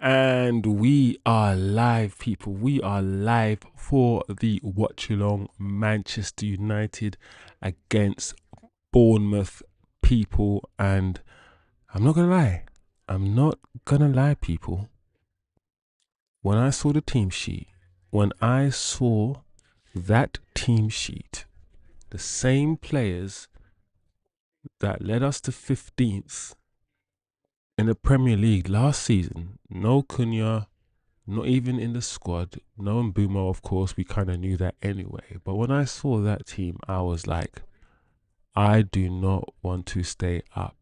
And we are live, people. We are live for the Watchalong Manchester United against Bournemouth, people. And I'm not gonna lie. I'm not gonna lie, people. When I saw the team sheet, when I saw that team sheet, the same players that led us to 15th in the Premier League last season, no Cunha, not even in the squad. No Mbeumo, of course, we kind of knew that anyway. But when I saw that team, I was like, I do not want to stay up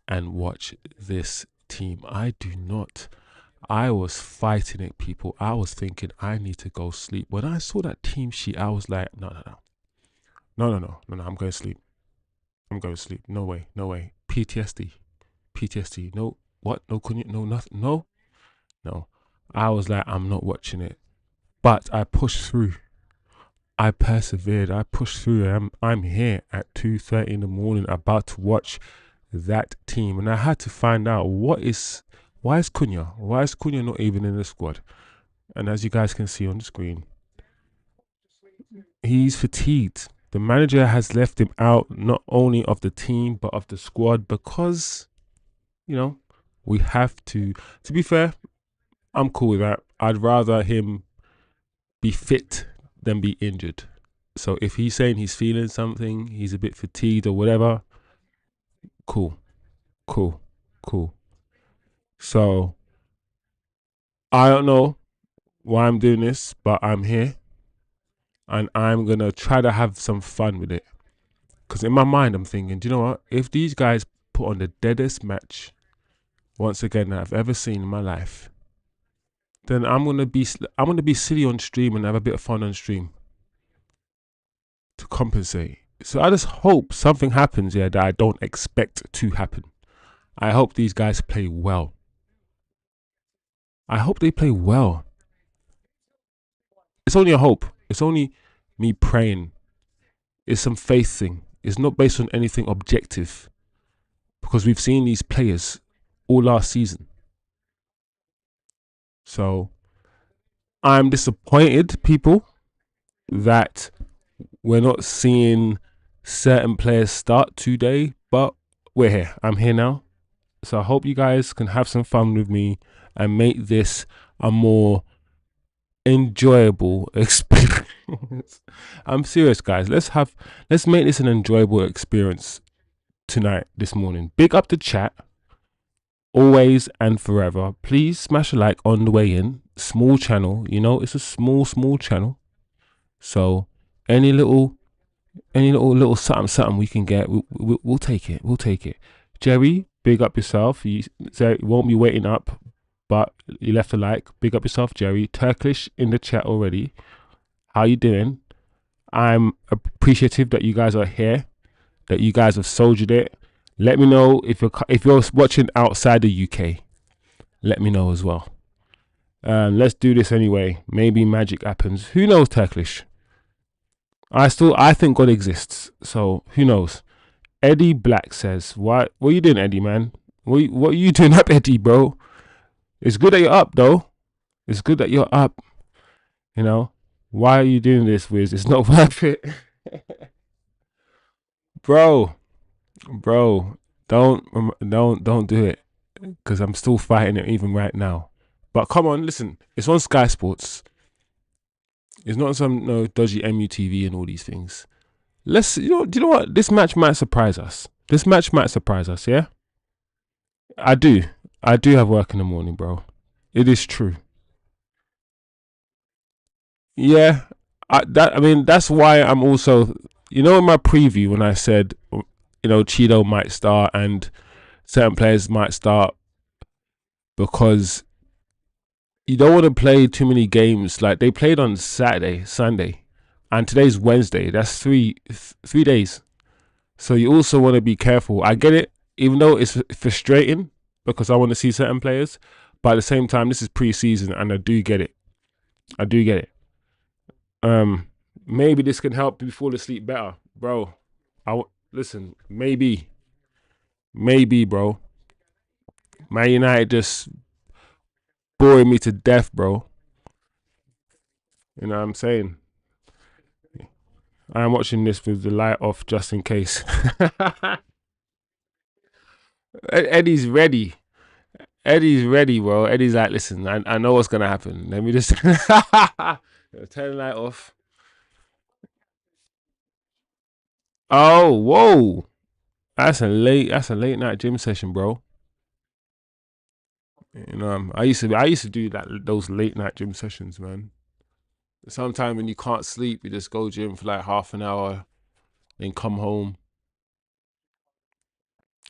and watch this team. I do not. I was fighting it, people. I was thinking I need to go sleep. When I saw that team sheet, I was like, no, no, no. No, no, no, no, no. I'm going to sleep. I'm going to sleep. No way. No way. PTSD. PTSD. No. What? No, couldn't. No, nothing. No. No. I was like, I'm not watching it. But I pushed through. I persevered. I pushed through. I'm here at 2:30 in the morning, about to watch that team, and I had to find out why is Cunha? Why is Cunha not even in the squad? And as you guys can see on the screen, he's fatigued. The manager has left him out, not only of the team but of the squad, because we have to. To be fair, I'm cool with that. I'd rather him be fit than be injured. So if he's saying he's feeling something, he's a bit fatigued or whatever, cool, cool, cool. So I don't know why I'm doing this, but I'm here and I'm gonna try to have some fun with it. Because in my mind, I'm thinking, do you know what? If these guys put on the deadest match once again that I've ever seen in my life, then I'm gonna be silly on stream and have a bit of fun on stream to compensate. So I just hope something happens here that I don't expect to happen. I hope these guys play well. I hope they play well. It's only a hope. It's only me praying. It's some faith thing. It's not based on anything objective because we've seen these players all last season. So I'm disappointed, people, that we're not seeing certain players start today, but we're here. I'm here now. So I hope you guys can have some fun with me and make this a more enjoyable experience. I'm serious, guys. Let's make this an enjoyable experience tonight, this morning. Big up the chat, always and forever. Please smash a like on the way in. Small channel, it's a small channel. So any little something we can get, we'll take it. We'll take it. Jerry, big up yourself. You won't be waiting up, but you left a like. Big up yourself, Jerry. Turkish in the chat already. How you doing? I'm appreciative that you guys are here, that you guys have soldiered it. Let me know if you're watching outside the UK. Let me know as well. Let's do this anyway. Maybe magic happens. Who knows, Turkish? I think God exists. So who knows? Eddie Black says, "What are you doing, Eddie, man? What are you doing up, Eddie, bro? It's good that you're up, though. It's good that you're up. Why are you doing this, Wiz? It's not worth it." bro, don't do it, because I'm still fighting it even right now. But come on, listen, it's on Sky Sports. It's not some dodgy MUTV and all these things. Do you know what? This match might surprise us. Yeah. I do have work in the morning, bro. It is true. Yeah, that's why I'm also, in my preview when I said, Cheeto might start and certain players might start, because you don't want to play too many games. Like, they played on Saturday, Sunday, and today's Wednesday. That's three days. So you also want to be careful. I get it, even though it's frustrating because I want to see certain players, but at the same time, this is pre-season, and I do get it. Maybe this can help me fall asleep better, bro. Listen, maybe, bro. Man United just boring me to death, bro. You know what I'm saying? I'm watching this with the light off just in case. Eddie's ready. Eddie's ready, bro. Eddie's like, listen, I know what's gonna happen. Let me just turn the light off. Oh, whoa. That's a late night gym session, bro. You know, I used to do those late night gym sessions, man. Sometimes when you can't sleep, you just go gym for like half an hour, then come home.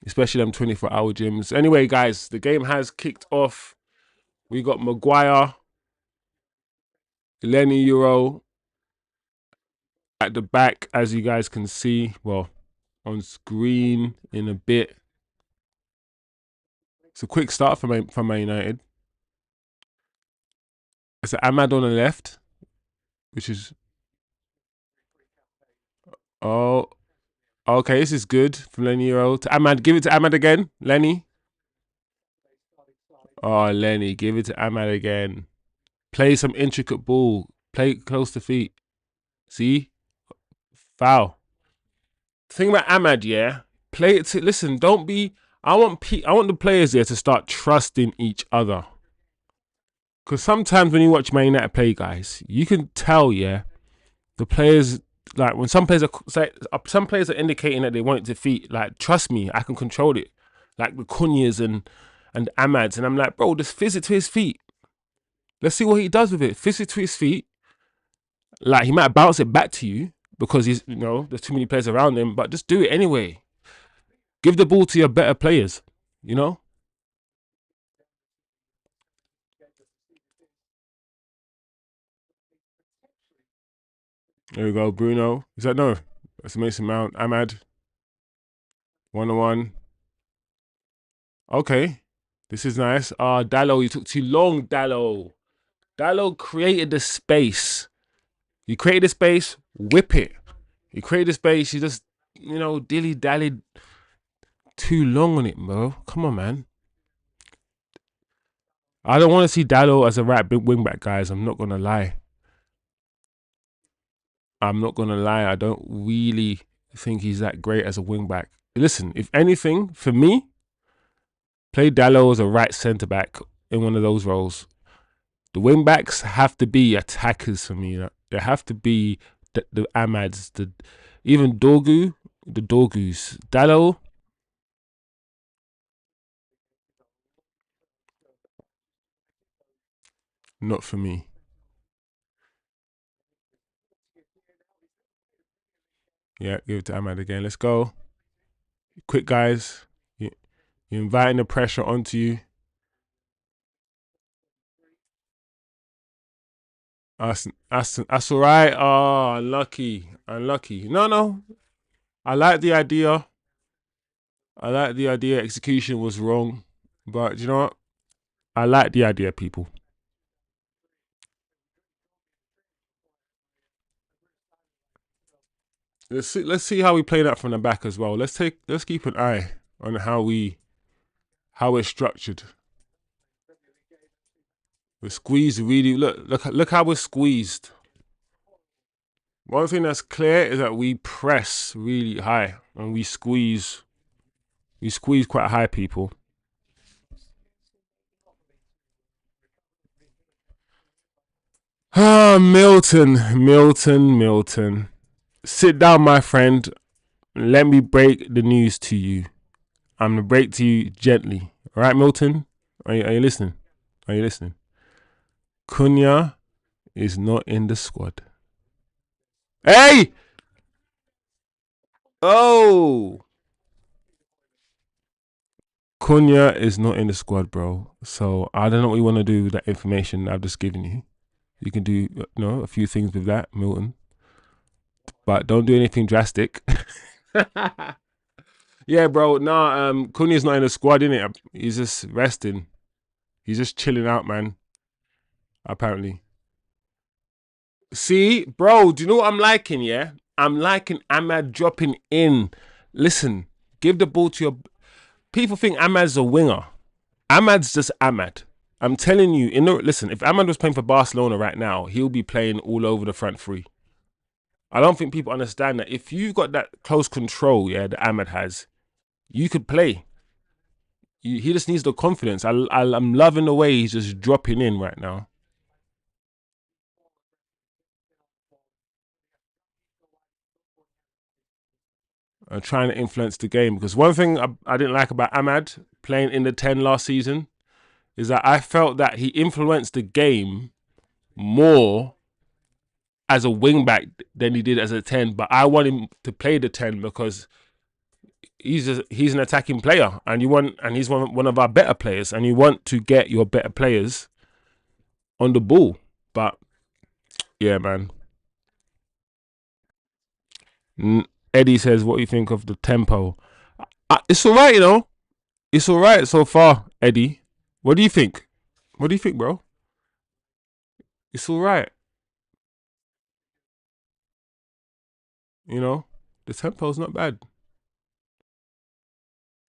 Especially them 24-hour gyms. Anyway, guys, the game has kicked off. We got Maguire, Lenny Euro at the back, as you guys can see. Well, on screen in a bit. It's a quick start from Man United. It's Ahmad on the left, which is oh, okay. This is good from Lenny Euro to Ahmad. Give it to Ahmad again, Lenny. Oh, Lenny, give it to Ahmad again. Play some intricate ball. Play close to feet. See, foul. Thing about Ahmad, yeah. Play it to listen. Don't be. I want the players there to start trusting each other. Because sometimes when you watch Man United play, guys, you can tell, yeah, the players, like when some players are indicating that they want it to feet. Like, trust me, I can control it. Like the Cunhas and Ahmads, and I'm like, bro, just fizz it to his feet. Let's see what he does with it. Fizz it to his feet. Like he might bounce it back to you because he's, there's too many players around him, but just do it anyway. Give the ball to your better players, you know? There we go, Bruno. Is that no? That's Mason Mount. Ahmad. 1-1. Okay. This is nice. Dallo, you took too long, Dallo. Dallo created the space. You created the space, whip it. You created the space, you just, dilly-dallied too long on it, bro. Come on, man. I don't want to see Dallo as a right big wing back, guys. I'm not going to lie. I don't really think he's that great as a wing back. Listen, if anything, for me, play Dallo as a right centre back in one of those roles. The wing backs have to be attackers for me. They have to be the Ahmads, even the Dorgus. Dallo. Not for me. Yeah, give it to Ahmad again. Let's go. Quick, guys. You're inviting the pressure onto you. That's all right. Oh, unlucky. No. I like the idea. Execution was wrong. But you know what? I like the idea, people. Let's see how we play that from the back as well. Let's keep an eye on how we're structured. We're squeezed really. Look how we're squeezed. One thing that's clear is that we press really high and we squeeze quite high, people. Milton. Sit down, my friend. Let me break the news to you. I'm gonna break to you gently. All right, Milton? Are you listening? Cunha is not in the squad. Hey! Oh! Cunha is not in the squad, bro. So I don't know what you want to do with that information I've just given you. You can do, a few things with that, Milton. But don't do anything drastic. Yeah, bro. Nah, Cunha's not in the squad, innit? He's just resting. He's just chilling out, man. Apparently. See, bro, do you know what I'm liking, yeah? I'm liking Ahmad dropping in. Listen, give the ball to your... People think Ahmad's a winger. Ahmad's just Ahmad. I'm telling you, listen, if Ahmad was playing for Barcelona right now, he'll be playing all over the front three. I don't think people understand that if you've got that close control, yeah, that Ahmad has, you could play. He just needs the confidence. I'm loving the way he's just dropping in right now. Trying to influence the game. Because one thing I didn't like about Ahmad playing in the 10 last season is that I felt that he influenced the game more as a wing back than he did as a 10. But I want him to play the 10 because he's an attacking player, and he's one of our better players, and you want to get your better players on the ball. But yeah, man. Eddie says, "What do you think of the tempo?" It's all right, you know. It's all right so far, Eddie. What do you think? What do you think, bro? It's all right. You know, the tempo's not bad.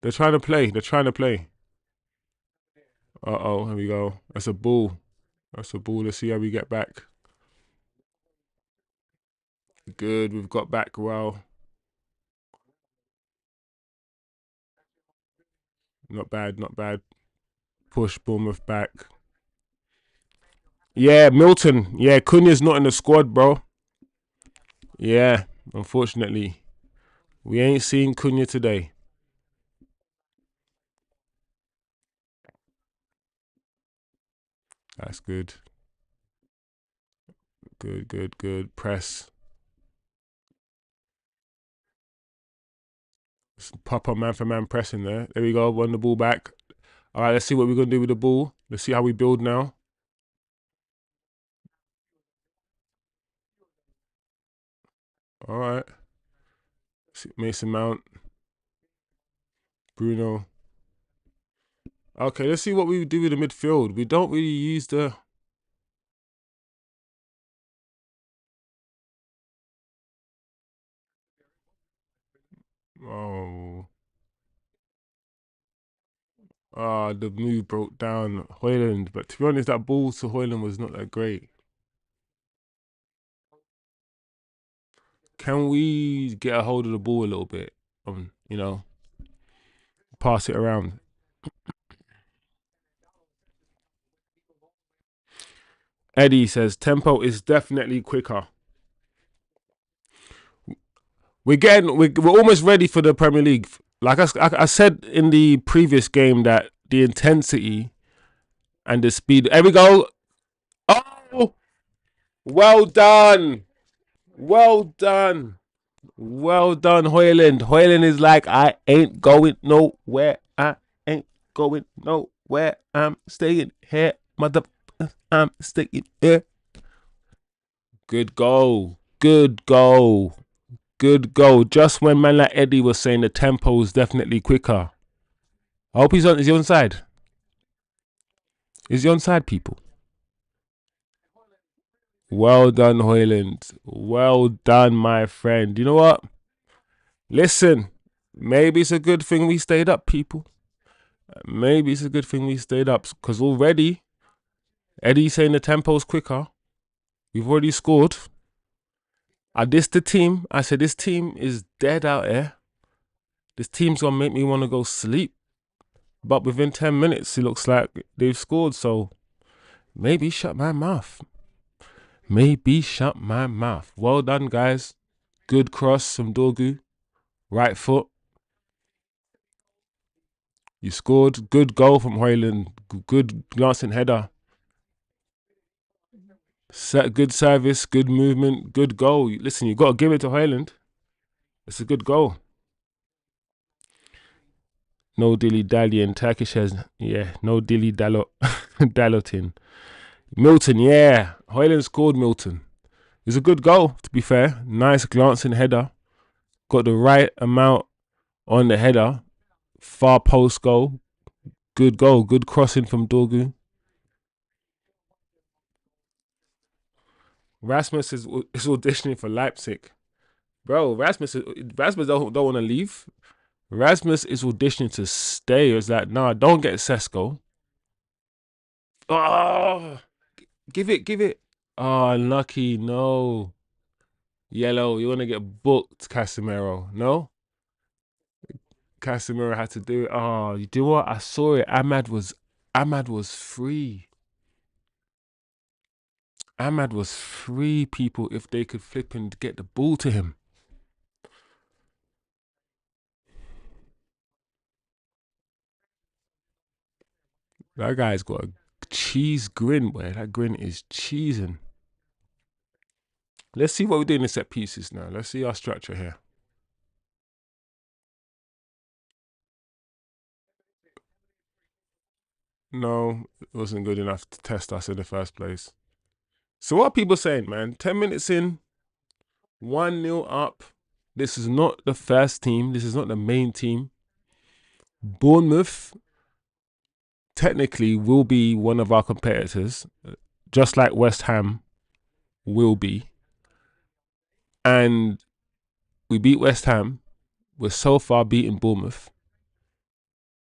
They're trying to play. They're trying to play. Here we go. That's a ball. That's a ball. Let's see how we get back. Good. We've got back well. Not bad. Not bad. Push Bournemouth back. Yeah, Milton. Yeah, Cunha's not in the squad, bro. Yeah, unfortunately. We ain't seen Cunha today. That's good. Good, good, good. Press. Proper man for man pressing there. There we go. Won the ball back. All right, let's see what we're going to do with the ball. Let's see how we build now. All right. Mason Mount. Bruno. Okay, let's see what we do with the midfield. We don't really use the... Oh. The move broke down Hoyland. But to be honest, that ball to Hoyland was not that great. Can we get a hold of the ball a little bit? You know, pass it around. Eddie says tempo is definitely quicker. We're almost ready for the Premier League. Like I said in the previous game that the intensity and the speed. There we go. Oh, well done. Well done. Well done, Hoyland. Hoyland is like, I ain't going nowhere. I ain't going nowhere. I'm staying here. Mother, I'm staying here. Good goal. Good goal. Good goal. Just when man like Eddie was saying the tempo is definitely quicker. I hope is he on side? Is he on side, people? Well done, Hoyland. Well done, my friend. You know what? Listen, maybe it's a good thing we stayed up, people. Maybe it's a good thing we stayed up because already Eddie's saying the tempo's quicker. We've already scored. I dissed the team. I said this team is dead out here. This team's gonna make me want to go sleep. But within 10 minutes, it looks like they've scored. So maybe shut my mouth. Maybe shut my mouth. Well done, guys. Good cross from Dorgu. Right foot. You scored. Good goal from Hoyland. Good glancing header. Good service. Good movement. Good goal. Listen, you got to give it to Hoyland. It's a good goal. No dilly dallying. Turkish has, yeah, no dilly dalloting. Milton, yeah. Hoyland scored Milton. It's a good goal, to be fair. Nice glancing header. Got the right amount on the header. Far post goal. Good goal. Good crossing from Dorgu. Rasmus is auditioning for Leipzig. Bro, Rasmus don't want to leave. Rasmus is auditioning to stay. It's like, nah, don't get Sesko. Oh, give it, give it. Oh, unlucky. No. Yellow. You want to get booked, Casemiro. No? Casemiro had to do it. Oh, you do what? I saw it. Ahmad was free. Ahmad was free, people, if they could flip and get the ball to him. That guy's got a cheese grin, boy. That grin is cheesing. Let's see what we're doing in set pieces now. Let's see our structure here. No, it wasn't good enough to test us in the first place. So what are people saying, man? 10 minutes in, 1-0 up. This is not the first team. This is not the main team. Bournemouth technically will be one of our competitors, just like West Ham will be. And we beat West Ham. We're so far beating Bournemouth.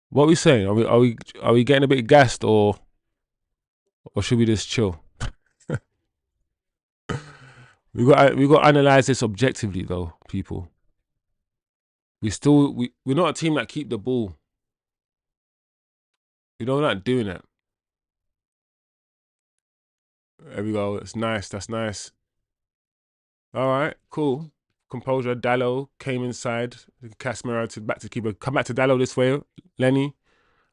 What are we saying? Are we getting a bit gassed, or should we just chill? we got to analyze this objectively, though, people. We're not a team that keep the ball. We're not doing it. There we go. It's nice. That's nice. All right, cool. Composure. Dallo came inside. Casemiro back to keeper. Come back to Dallo this way. Lenny.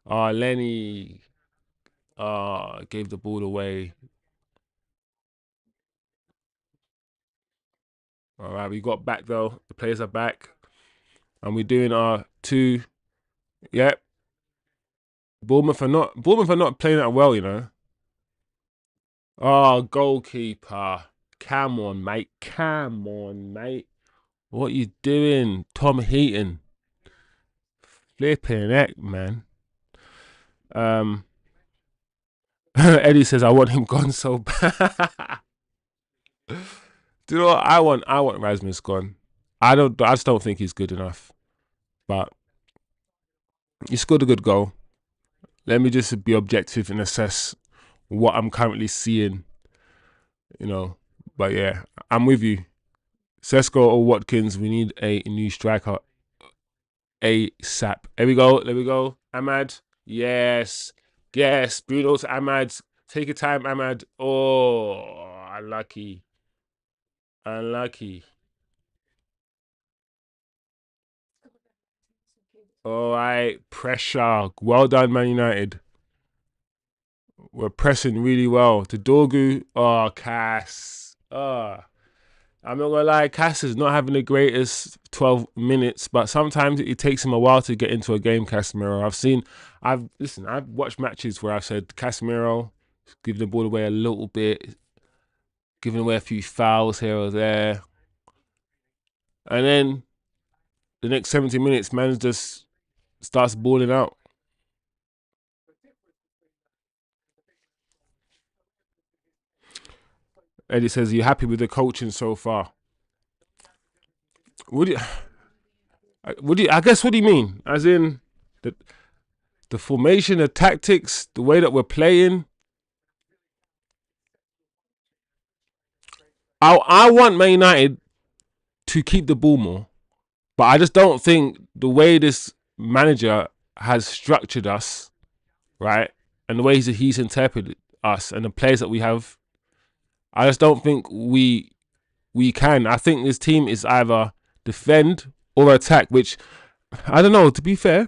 Lenny. Gave the ball away. All right, we got back though. The players are back, and we're doing our two. Yep. Bournemouth are not playing that well, you know. Oh, goalkeeper. Come on, mate. Come on, mate. What you doing? Tom Heaton. Flipping heck, man. Eddie says I want him gone so bad. Do you know what I want? I want Rasmus gone. I just don't think he's good enough. But he scored a good goal. Let me just be objective and assess what I'm currently seeing. You know. But yeah, I'm with you. Sesko or Watkins, we need a new striker ASAP. There we go. There we go. Ahmad. Yes. Yes. Bruno to Ahmad. Take your time, Ahmad. Oh, unlucky. Unlucky. All right. Pressure. Well done, Man United. We're pressing really well. To Dorgu. Oh, Cass. Oh. I'm not gonna lie, Cass is not having the greatest 12 minutes, but sometimes it takes him a while to get into a game, Casemiro. I've watched matches where I've said Casemiro giving the ball away a little bit, giving away a few fouls here or there. And then the next 70 minutes, man just starts balling out. Eddie says, "Are you happy with the coaching so far?" Would you? I guess. What do you mean? As in the formation, the tactics, the way that we're playing. I want Man United to keep the ball more, but I just don't think the way this manager has structured us, right, and the way he's interpreted us and the players that we have, I just don't think we can. I think this team is either defend or attack, which I don't know. To be fair,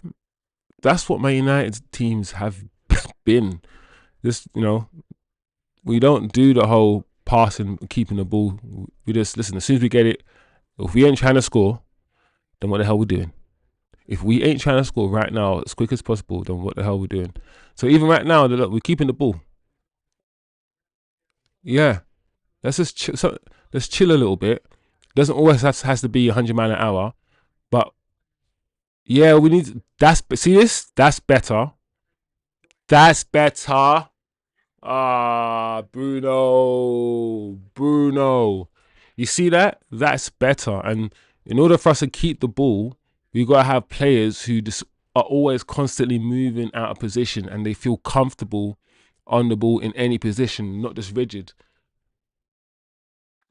that's what Man United's teams have been. Just we don't do the whole passing, keeping the ball. We just listen. As soon as we get it, if we ain't trying to score, then what the hell we doing? If we ain't trying to score right now as quick as possible, then what the hell we doing? So even right now, look, we're keeping the ball. Yeah, let's just let's chill a little bit. Doesn't always has to be 100 miles an hour, but yeah, we need. See this? That's better. That's better. Bruno. You see that? That's better. And in order for us to keep the ball, we got to have players who just are always constantly moving out of position and they feel comfortable on the ball in any position, not just rigid,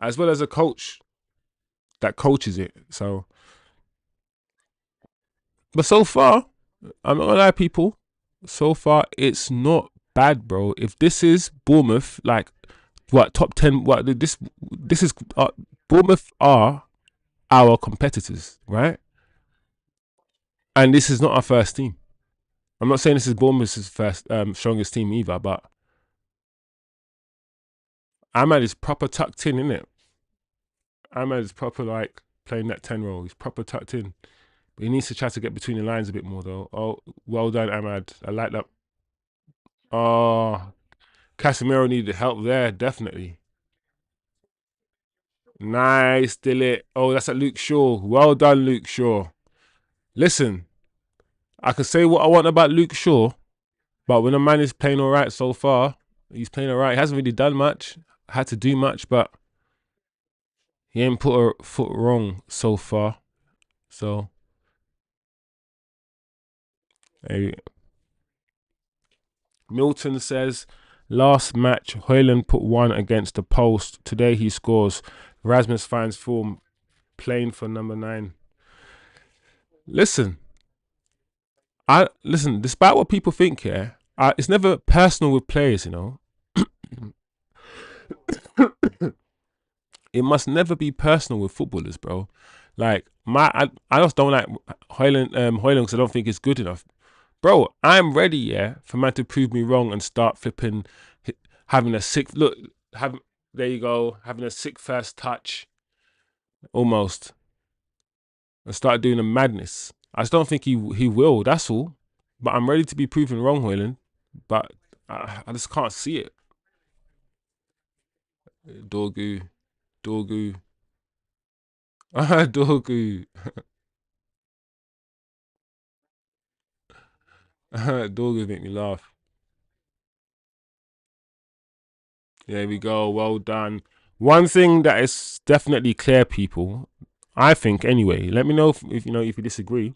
as well as a coach that coaches it. So, but so far, I'm not gonna lie, people. So far, it's not bad, bro. If this is Bournemouth, like what top 10? What this is? Bournemouth are our competitors, right? And this is not our first team. I'm not saying this is Bournemouth's first strongest team either, but Ahmad is proper tucked in, isn't it? Ahmad is proper like playing that 10 role. He's proper tucked in. But he needs to try to get between the lines a bit more though. Oh, well done, Ahmad. I like that. Oh, Casemiro needed help there, definitely. Nice, Dillit. Oh, that's at Luke Shaw. Well done, Luke Shaw. Listen, I can say what I want about Luke Shaw, but when a man is playing all right so far, he's playing all right. He hasn't really done much, had to do much, but he ain't put a foot wrong so far. So, hey. Milton says, last match, Højlund put one against the post. Today he scores. Rasmus finds form playing for number 9. Listen, despite what people think here, it's never personal with players, you know. It must never be personal with footballers, bro. Like I just don't like Højlund because I don't think it's good enough. Bro, I'm ready, yeah, for man to prove me wrong and start flipping, having a sick look. There you go, having a sick first touch, almost, and start doing a madness. I just don't think he will. That's all. But I'm ready to be proven wrong, Højlund. But I just can't see it. Dorgu, Dorgu, Dorgu, Dorgu make me laugh. There we go. Well done. One thing that is definitely clear, people, I think anyway. Let me know if you know if you disagree.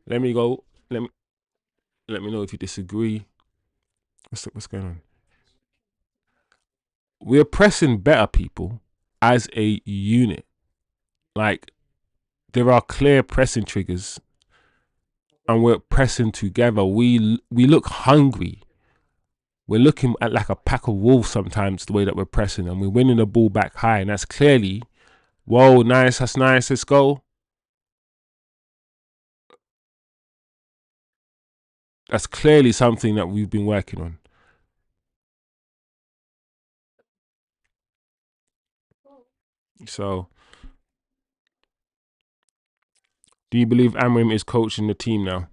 Let me go. Let me know if you disagree. What's going on? We're pressing better, people, as a unit. Like there are clear pressing triggers, and we're pressing together. We look hungry. We're looking at like a pack of wolves sometimes, the way that we're pressing, and we're winning the ball back high, and that's clearly, whoa, nice, that's nice, let's go. That's clearly something that we've been working on. So, do you believe Amrim is coaching the team now?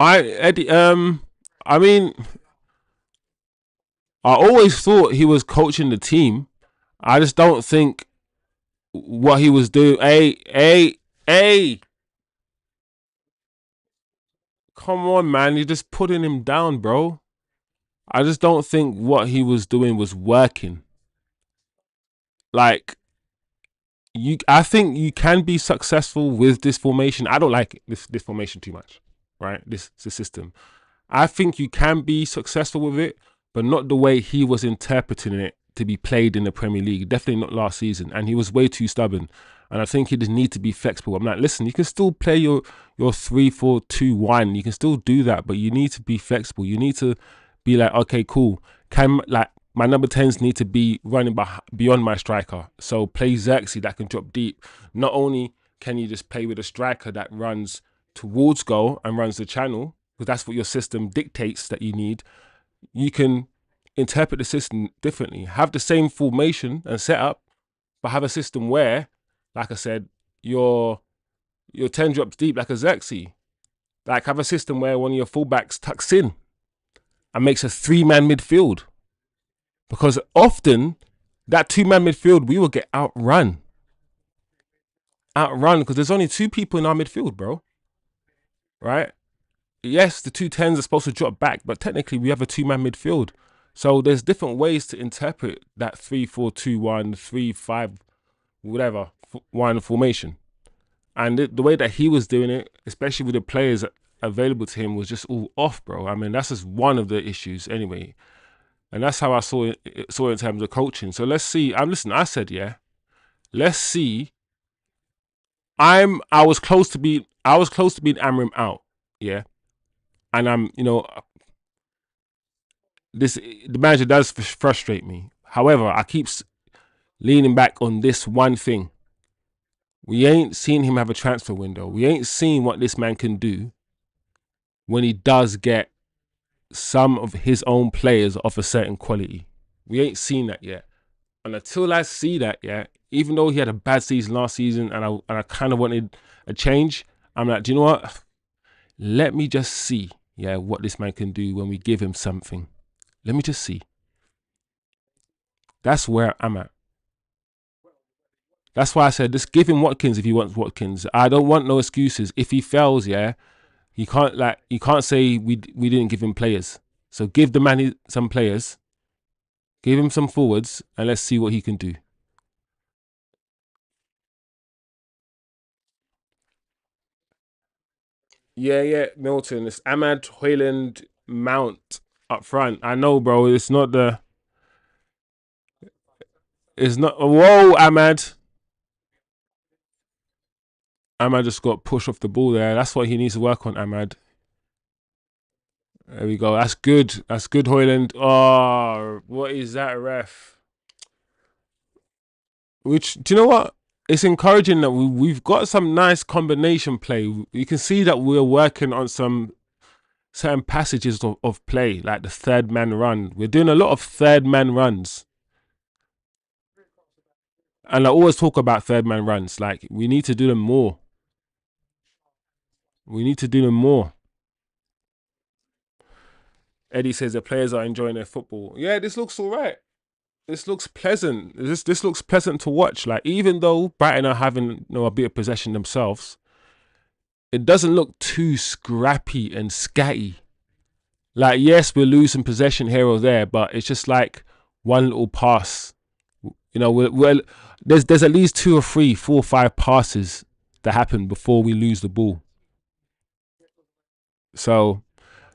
Eddie, I mean, I always thought he was coaching the team. I just don't think what he was doing. Hey, come on, man, you're just putting him down, bro. I just don't think what he was doing was working. Like, I think you can be successful with this formation. I don't like this formation too much, right? This system. I think you can be successful with it, but not the way he was interpreting it to be played in the Premier League. Definitely not last season. And he was way too stubborn. And I think he just need to be flexible. I'm like, listen, you can still play your 3-4-2-1. You can still do that, but you need to be flexible. You need to be like, okay, cool. Can like my number 10s need to be running beyond my striker. So play Zirkzee that can drop deep. Not only can you just play with a striker that runs towards goal and runs the channel, because that's what your system dictates that you need, you can interpret the system differently. Have the same formation and setup, but have a system where, like I said, your 10 drops deep like a Zirkzee. Like have a system where one of your fullbacks tucks in and makes a 3-man midfield. Because often that 2-man midfield, we will get outrun. Because there's only 2 people in our midfield, bro. Right? Yes, the 2 10s are supposed to drop back, but technically we have a 2-man midfield. So there's different ways to interpret that 3-4-2-1, 3-5, whatever, 1 formation. And the way that he was doing it, especially with the players available to him, was just all off, bro. I mean, that's just one of the issues anyway. And that's how I saw it in terms of coaching. So let's see. Listen, I said, yeah, let's see. I was close to being Amram out, yeah. And the manager does frustrate me. However, I keep leaning back on this one thing. We ain't seen him have a transfer window. We ain't seen what this man can do when he does get some of his own players of a certain quality. We ain't seen that yet. And until I see that, yeah, even though he had a bad season last season and I kind of wanted a change, I'm like, do you know what? Let me just see, yeah, what this man can do when we give him something. Let me just see. That's where I'm at. That's why I said, just give him Watkins if he wants Watkins. I don't want no excuses. If he fails, yeah, you can't say we didn't give him players. So give the man some players, give him some forwards, and let's see what he can do. Yeah, Milton. It's Ahmad, Hoyland, Mount up front. I know, bro. It's not the. It's not. Whoa, Ahmad. Ahmad just got pushed off the ball there. That's what he needs to work on, Ahmad. There we go. That's good. That's good, Hoyland. Oh, what is that, ref? Which, do you know what? It's encouraging that we've got some nice combination play. You can see that we're working on some certain passages of play, like the third man run. We're doing a lot of third man runs. And I always talk about third man runs. Like, we need to do them more. We need to do them more. Eddie says the players are enjoying their football. Yeah, this looks all right. This looks pleasant. This looks pleasant to watch. Like, even though Brighton are having a bit of possession themselves, it doesn't look too scrappy and scatty. Like, yes, we're losing possession here or there, but it's just like one little pass. There's at least 2 or 3, 4 or 5 passes that happen before we lose the ball. So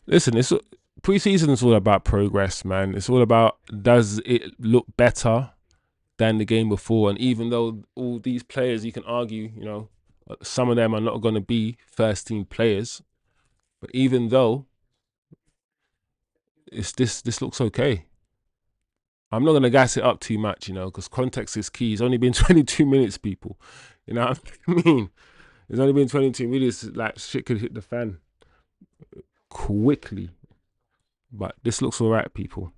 listen, it's preseason is all about progress, man. It's all about, does it look better than the game before? And even though all these players, you can argue, some of them are not going to be first team players, but even though this looks okay. I'm not going to gas it up too much, because context is key. It's only been 22 minutes, people. You know what I mean? It's only been 22 minutes. Like, shit could hit the fan quickly. But this looks all right, people.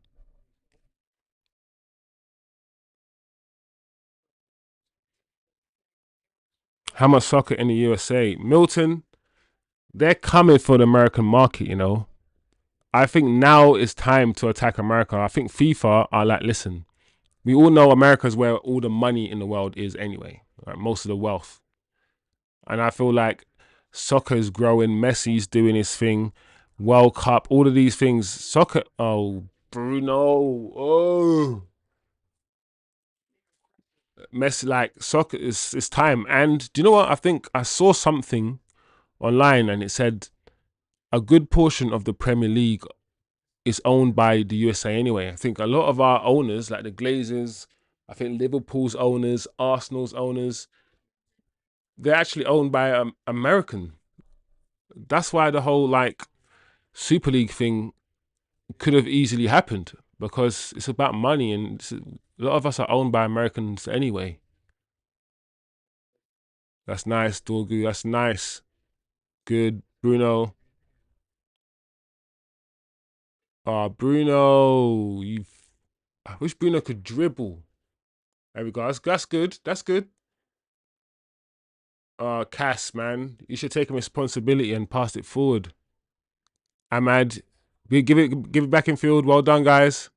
How much soccer in the USA? Milton, they're coming for the American market. I think now is time to attack America. I think FIFA are like, listen, we all know America's where all the money in the world is anyway, right? Most of the wealth. And I feel like soccer's growing. Messi's doing his thing. World Cup, all of these things. Soccer, oh, Bruno, oh. Messi, like, soccer is time. And do you know what? I think I saw something online and it said a good portion of the Premier League is owned by the USA anyway. I think a lot of our owners, like the Glazers, I think Liverpool's owners, Arsenal's owners, they're actually owned by American. That's why the whole like Super League thing could have easily happened, because it's about money and a lot of us are owned by Americans anyway. That's nice, Dorgu. That's nice. Good, Bruno. Bruno. I wish Bruno could dribble. There we go. That's good. That's good. Cass, man. You should take responsibility and pass it forward. Ahmad, give it back in field. Well done, guys.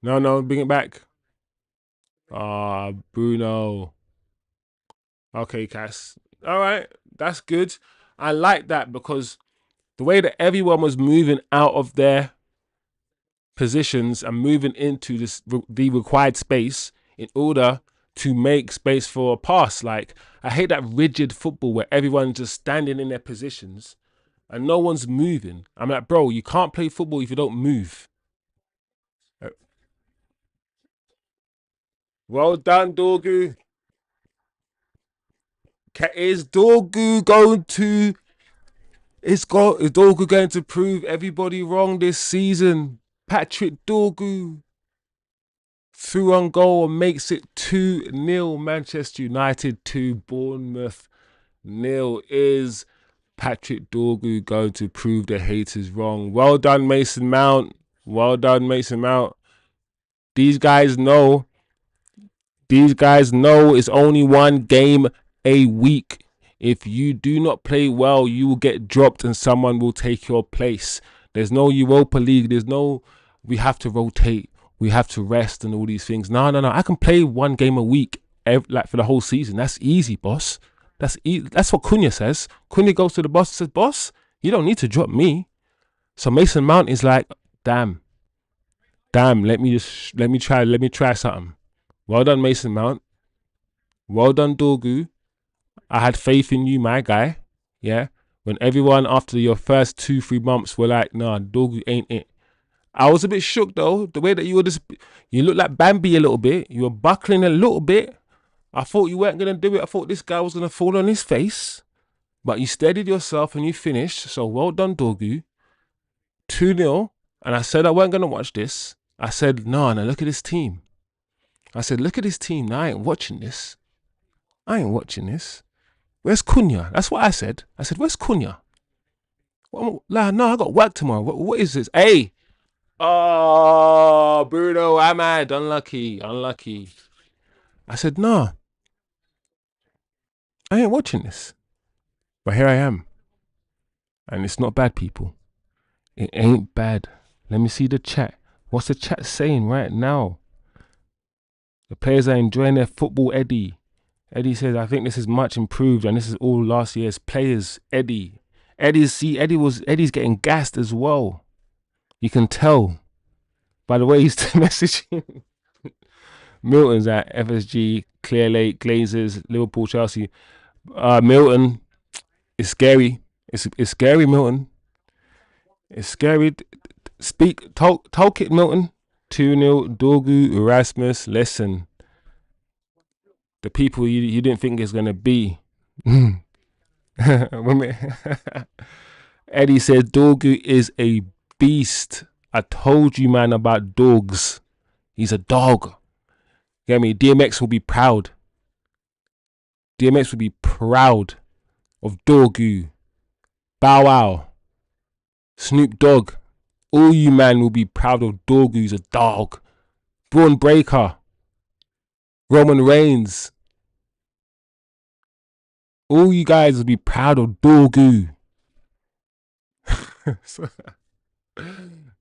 No, bring it back. Bruno. Okay, Cass. All right, that's good. I like that, because the way that everyone was moving out of their positions and moving into the required space in order to make space for a pass. Like, I hate that rigid football where everyone's just standing in their positions and no one's moving. I'm like, bro, you can't play football if you don't move. Well done, Dorgu. Is Dorgu going to? Is Dorgu going to prove everybody wrong this season? Patrick Dorgu through on goal and makes it 2-0. Manchester United 2, Bournemouth 0. Is Patrick Dorgu going to prove the haters wrong? Well done, Mason Mount. Well done, Mason Mount. These guys know it's only one game a week. If you do not play well, you will get dropped and someone will take your place. There's no Europa League. There's no, we have to rotate, we have to rest and all these things. No. I can play one game a week, like for the whole season. That's easy, boss. That's what Cunha says. Cunha goes to the boss and says, boss, you don't need to drop me. So Mason Mount is like, damn, let me try something. Well done, Mason Mount. Well done, Dorgu. I had faith in you, my guy. Yeah. When everyone after your first 2-3 months were like, nah, Dorgu ain't it. I was a bit shook though. The way that you look like Bambi a little bit. You were buckling a little bit. I thought you weren't gonna do it. I thought this guy was gonna fall on his face. But you steadied yourself and you finished. So well done, Dorgu. 2-0. And I said I weren't gonna watch this. I said, no, look at this team. I said, look at this team. Now I ain't watching this. Where's Cunha? That's what I said. I said, where's Cunha? No, I got work tomorrow. What is this? Hey. Oh, Bruno, I'm mad. Unlucky. I said, no. I ain't watching this. But here I am. And it's not bad, people. It ain't bad. Let me see the chat. What's the chat saying right now? The players are enjoying their football, Eddie. Eddie says, I think this is much improved, and this is all last year's players. Eddie's getting gassed as well. You can tell by the way he's messaging. Milton's at FSG, Clear Lake, Glazers, Liverpool, Chelsea. Milton, it's scary. It's scary, Milton. It's scary. Talk it, Milton. 2-0, Dorgu, Erasmus. Listen, the people you didn't think it's gonna be. Eddie said Dorgu is a beast. I told you, man, about dogs. He's a dog. Get me? DMX will be proud. DMX will be proud of Dorgu. Bow Wow. Snoop Dogg. All you man will be proud of Dorgu. He's a dog. Braun Breaker. Roman Reigns. All you guys will be proud of Dorgu.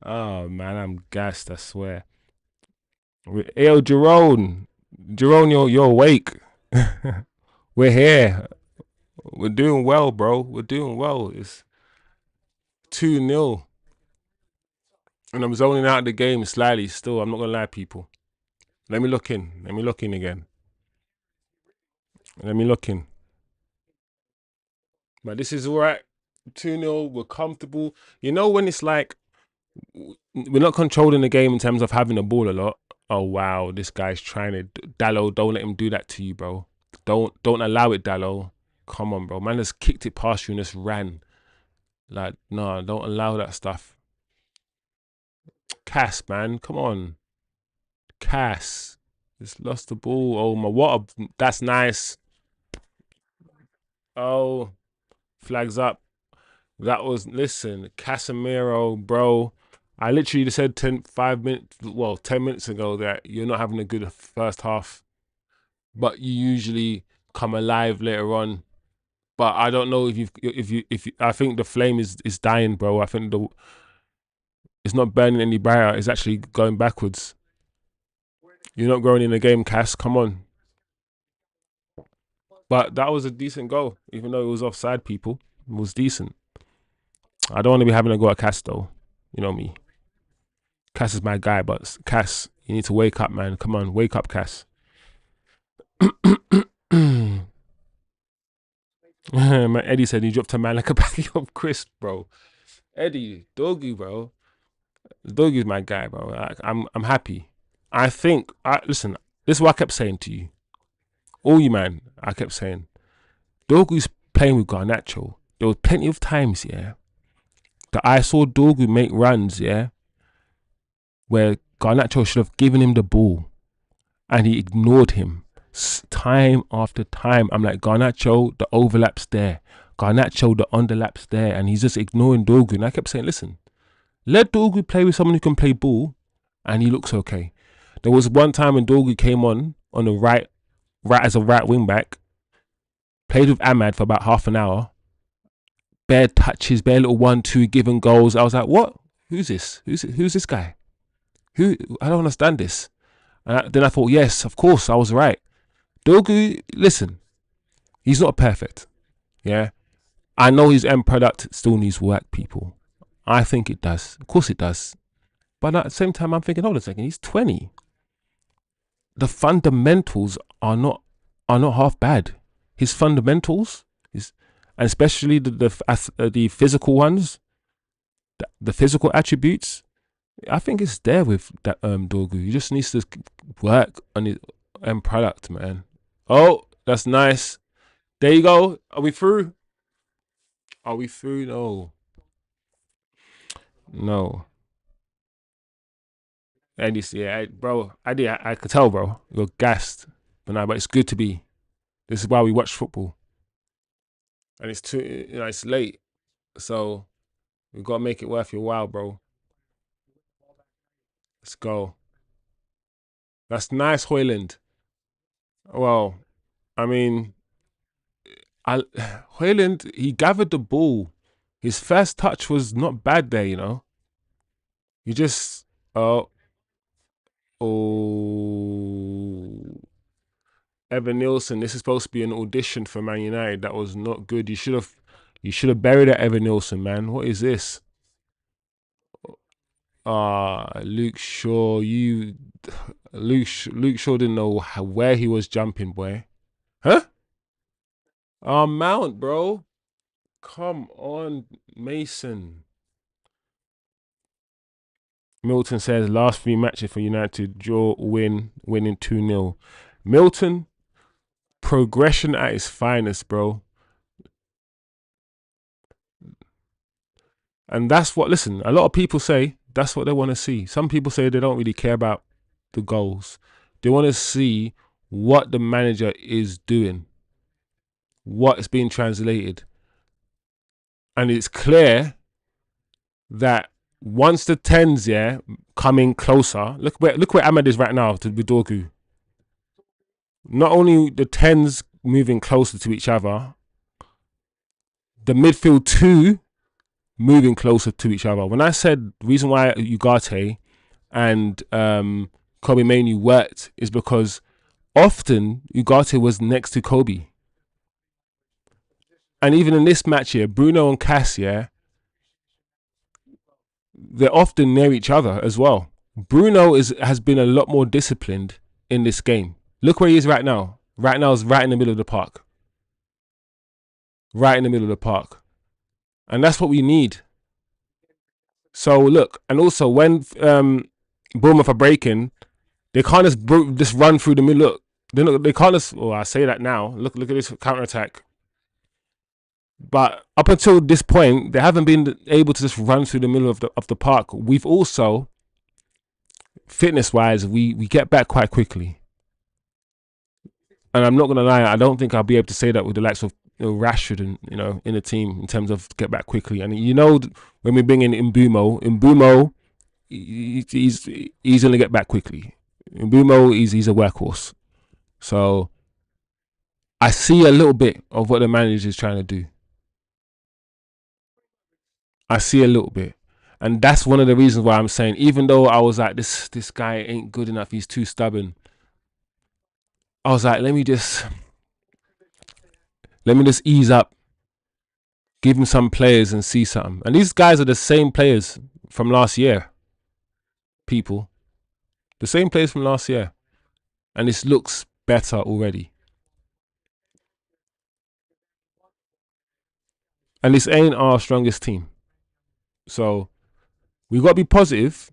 Oh man, I'm gassed, I swear. Yo, Jerome, you're awake. We're here. We're doing well, bro. We're doing well. It's 2-0. And I'm zoning out the game slightly still. I'm not gonna lie, people. Let me look in again. Let me look in. But this is alright. 2-0, we're comfortable. You know when it's like we're not controlling the game in terms of having the ball a lot. Oh wow, this guy's trying to Dallo, don't let him do that to you, bro. Don't allow it, Dallo. Come on, bro. Man just kicked it past you and just ran. Like, no, don't allow that stuff. Cass, man, come on. Cass. Just lost the ball. Oh my, that's nice. Oh, flags up. That was, listen, Casemiro, bro. I literally just said 10 minutes ago that you're not having a good first half, but you usually come alive later on. But I don't know if I think the flame is dying, bro. I think it's not burning any brighter. It's actually going backwards. You're not growing in the game, Cass. Come on. But that was a decent goal, even though it was offside, people. It was decent. I don't want to be having a go at Cass, though. You know me. Cass is my guy, but Cass, you need to wake up, man. Come on, wake up, Cass. Man, Eddie said he dropped a man like a bag of crisps, bro. Eddie, doggy, bro. Doggy's my guy, bro. I'm happy. I think. Listen. This is what I kept saying to you, all you man. I kept saying, Dorgu's playing with Garnacho. There was plenty of times, yeah, that I saw Dorgu make runs, yeah, where Garnacho should have given him the ball, and he ignored him time after time. I'm like, Garnacho, the overlap's there. Garnacho, the underlap's there, and he's just ignoring Dorgu. And I kept saying, listen, let Dorgu play with someone who can play ball, and he looks okay. There was one time when Dorgu came on the right as a right wing back, played with Ahmad for about half an hour, bare touches, bare little 1-2 given goals. I was like, what? Who's this? Who's this guy? Who? I don't understand this. And then I thought, yes, of course, I was right. Dorgu, listen, he's not perfect. Yeah, I know his end product still needs work, people. I think it does. Of course it does. But at the same time, I'm thinking, hold on a second, he's 20. The fundamentals are not half bad. His fundamentals, and especially the physical ones, the physical attributes, I think it's there with that Dorgu. He just needs to work on his end product, man. Oh, that's nice. There you go. Are we through? Are we through? No. No. And you see, bro, I could tell, bro. You're gassed. But no, but it's good to be. This is why we watch football. And it's too, it's late. So we gotta make it worth your while, bro. Let's go. That's nice, Hoyland. Well, I mean, Hoyland, he gathered the ball. His first touch was not bad there, you know. You just oh Evan Nielsen. This is supposed to be an audition for Man United. That was not good. You should have buried that Evan Nielsen, man. What is this? Luke Shaw. Luke Shaw didn't know where he was jumping, boy. Huh? Mount, bro. Come on, Mason. Milton says last 3 matches for United, draw, winning 2-0. Milton, progression at its finest, bro. And that's what, listen, a lot of people say that's what they want to see. Some people say they don't really care about the goals. They want to see what the manager is doing, what is being translated. And it's clear that once the 10s, yeah, coming closer, look where Ahmed is right now with Dorgu. Not only the 10s moving closer to each other, the midfield 2 moving closer to each other. When I said the reason why Ugarte and Kobe Mainoo worked is because often Ugarte was next to Kobe. And even in this match here, Bruno and Cass, yeah, they're often near each other as well. Bruno has been a lot more disciplined in this game. Look where he is right now. Right now is right in the middle of the park. Right in the middle of the park. And that's what we need. So look, and also when Bournemouth are breaking, they can't just run through the middle. Look, they can't just. Oh, I say that now. Look at this counter attack. But up until this point, they haven't been able to just run through the middle of the park. We've also, fitness-wise, we get back quite quickly. And I'm not gonna lie, I don't think I'll be able to say that with the likes of Rashford and in the team in terms of get back quickly. And when we bring in Mbeumo, he's gonna get back quickly. Mbeumo, he's a workhorse. So I see a little bit of what the manager is trying to do. I see a little bit. And that's one of the reasons why I'm saying, even though I was like, this guy ain't good enough, he's too stubborn. I was like, let me just ease up, give him some players and see something. And these guys are the same players from last year, people. The same players from last year. And this looks better already. and this ain't our strongest team. So we got to be positive.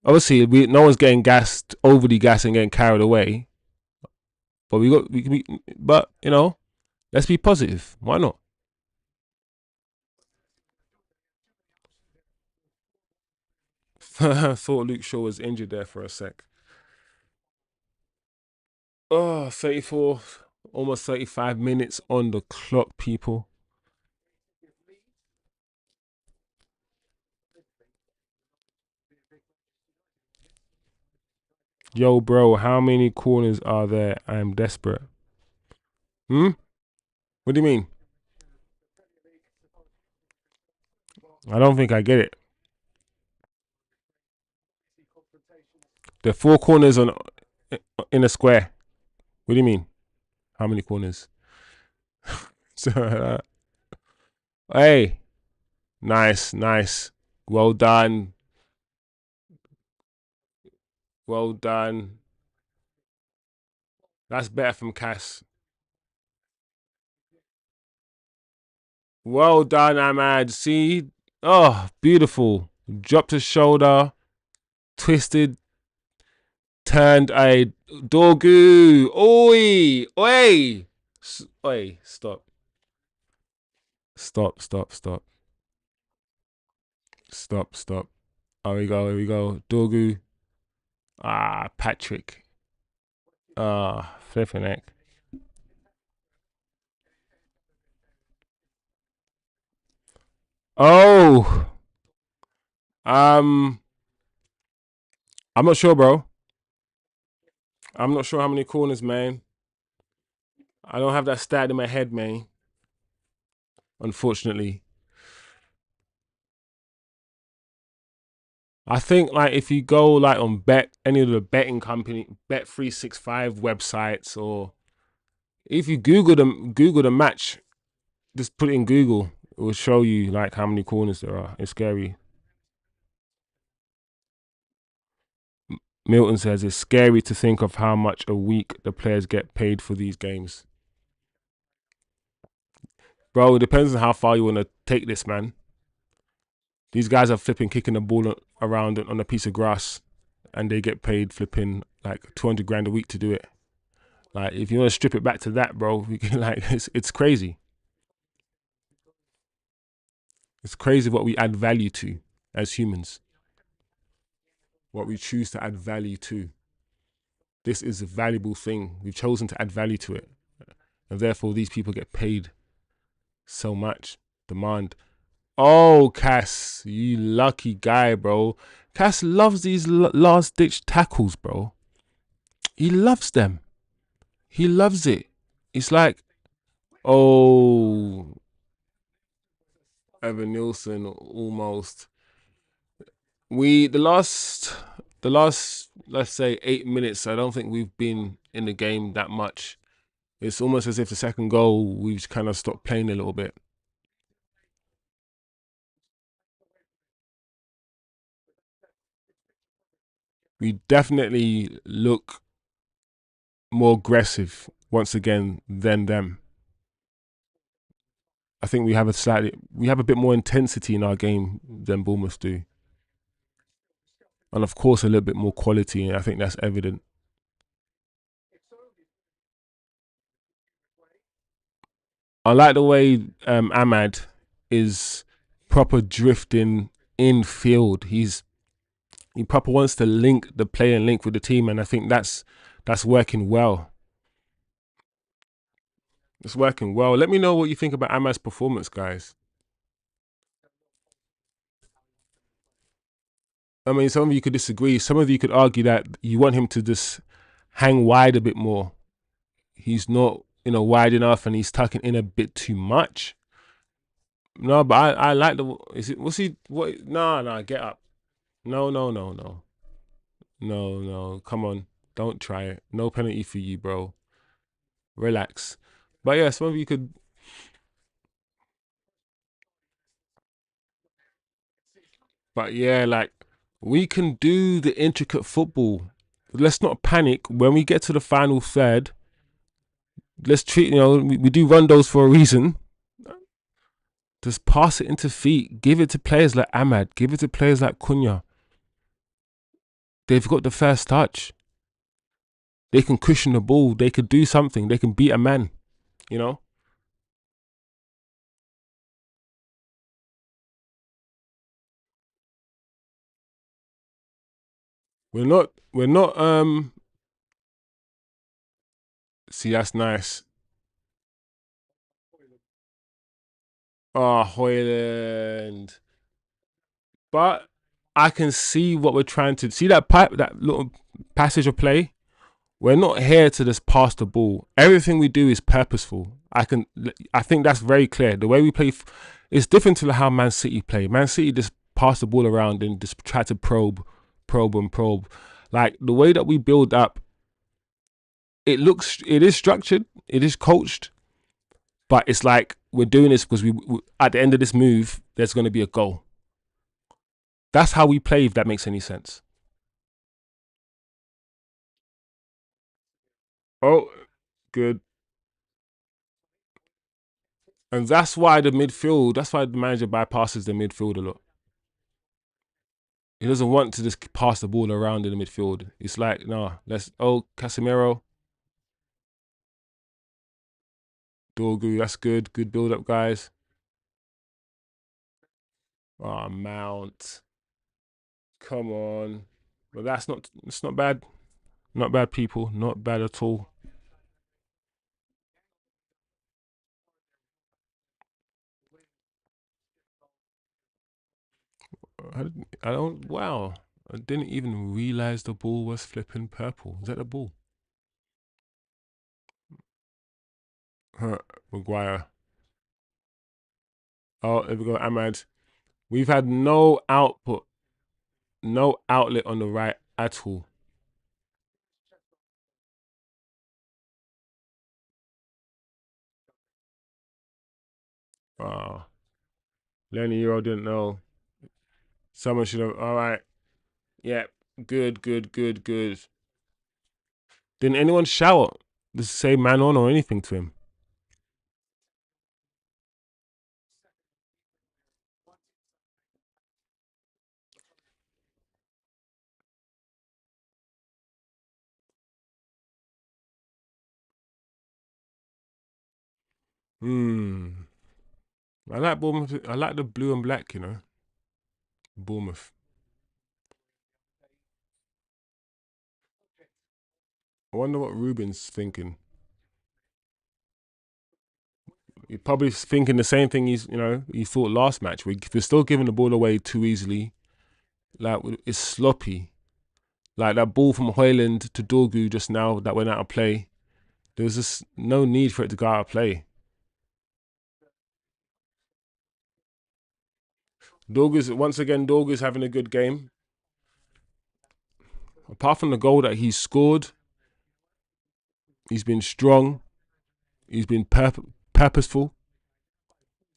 Obviously, no one's getting gassed, overly gassed, and getting carried away. But but let's be positive. Why not? I thought Luke Shaw was injured there for a sec. Oh, 34, almost 35 minutes on the clock, people. Yo, bro, how many corners are there? I'm desperate. Hmm? What do you mean? I don't think I get it. There are four corners in a square. What do you mean? How many corners? So, hey, nice, nice. Well done. Well done. That's better from Cass. Well done, Ahmad. See? Oh, beautiful. Dropped his shoulder, twisted, turned a Dorgu. Oi! Oi! Oi, stop. Stop, stop, stop. Stop, stop. Here we go, here we go. Dorgu. Ah, Patrick. Ah, flipping heck. Oh! Um, I'm not sure, bro. I'm not sure how many corners, man. I don't have that stat in my head, man. Unfortunately. I think like if you go like on any of the betting company Bet365 websites, or if you Google the match, just put it in Google, it will show you like how many corners there are. It's scary. Milton says it's scary to think of how much a week the players get paid for these games. Bro, it depends on how far you want to take this, man. These guys are flipping kicking the ball around on a piece of grass, and they get paid flipping like 200 grand a week to do it. Like, if you want to strip it back to that, bro, you can, like, it's crazy. It's crazy what we add value to as humans. What we choose to add value to. This is a valuable thing. We've chosen to add value to it, and therefore these people get paid so much. Demand. Oh, Cass, you lucky guy, bro. Cass loves these last ditch tackles, bro. He loves them. He loves it. It's like, oh, Evan Nielsen almost. The last let's say 8 minutes, I don't think we've been in the game that much. It's almost as if the second goal we've kind of stopped playing a little bit. We definitely look more aggressive once again than them. I think we have a bit more intensity in our game than Bournemouth do, and of course a little bit more quality. And I think that's evident. I like the way Ahmad is proper drifting in field. He proper wants to link the play and link with the team, and I think that's working well. It's working well. Let me know what you think about Ahmad's performance, guys. I mean, some of you could disagree. Some of you could argue that you want him to just hang wide a bit more. He's not, wide enough, and he's tucking in a bit too much. No, but I like the. Is it? What's he? What? No, no. Get up. No, no, no, no, no, no. Come on, don't try it. No penalty for you, bro. Relax. But yeah, some of you could. But yeah, like we can do the intricate football. Let's not panic when we get to the final third. let's treat, we do run those for a reason. Just pass it into feet. Give it to players like Ahmad. Give it to players like Cunha. They've got the first touch. They can cushion the ball. They could do something. They can beat a man. You know. We're not. We're not. See, that's nice. Oh, Hoyland. But I can see what we're trying to see. That little passage of play. We're not here to just pass the ball. Everything we do is purposeful. I think that's very clear. The way we play is different to how Man City play. Man City just pass the ball around and just try to probe. Like the way that we build up, it is structured, it is coached, but it's like we're doing this because we at the end of this move, there's going to be a goal. That's how we play, if that makes any sense. Oh, good. And that's why the manager bypasses the midfield a lot. He doesn't want to just pass the ball around in the midfield. It's like, no, Casemiro, Dorgu, that's good. Good build up, guys. Oh, Mount. Come on. But it's not bad. Not bad, people. Not bad at all. Wow. I didn't even realize the ball was flipping purple. Is that the ball? Huh, Maguire. Oh, there we go, Ahmad. We've had no output, no outlet on the right at all. Oh, Lenny Euro didn't know. Someone should have. All right. Yeah. Good. Didn't anyone shout the same man on or anything to him? Hmm. I like Bournemouth. I like the blue and black. Bournemouth. I wonder what Ruben's thinking. He's probably thinking the same thing he thought last match. We're still giving the ball away too easily. Like, it's sloppy. Like that ball from Hoyland to Dorgu just now that went out of play. There was just no need for it to go out of play. Dorgu's having a good game. Apart from the goal that he's scored, he's been strong. He's been purposeful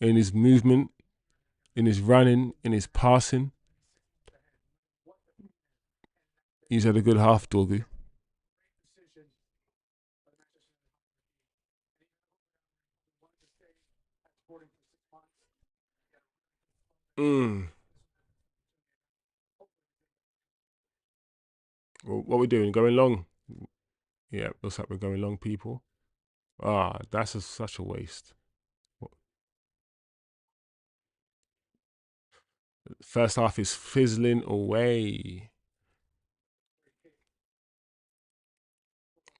in his movement, in his running, in his passing. He's had a good half, Dorgu. Mm. Well, what we doing? Going long? Yeah, looks like we're going long, people. Ah, that's such a waste. First half is fizzling away.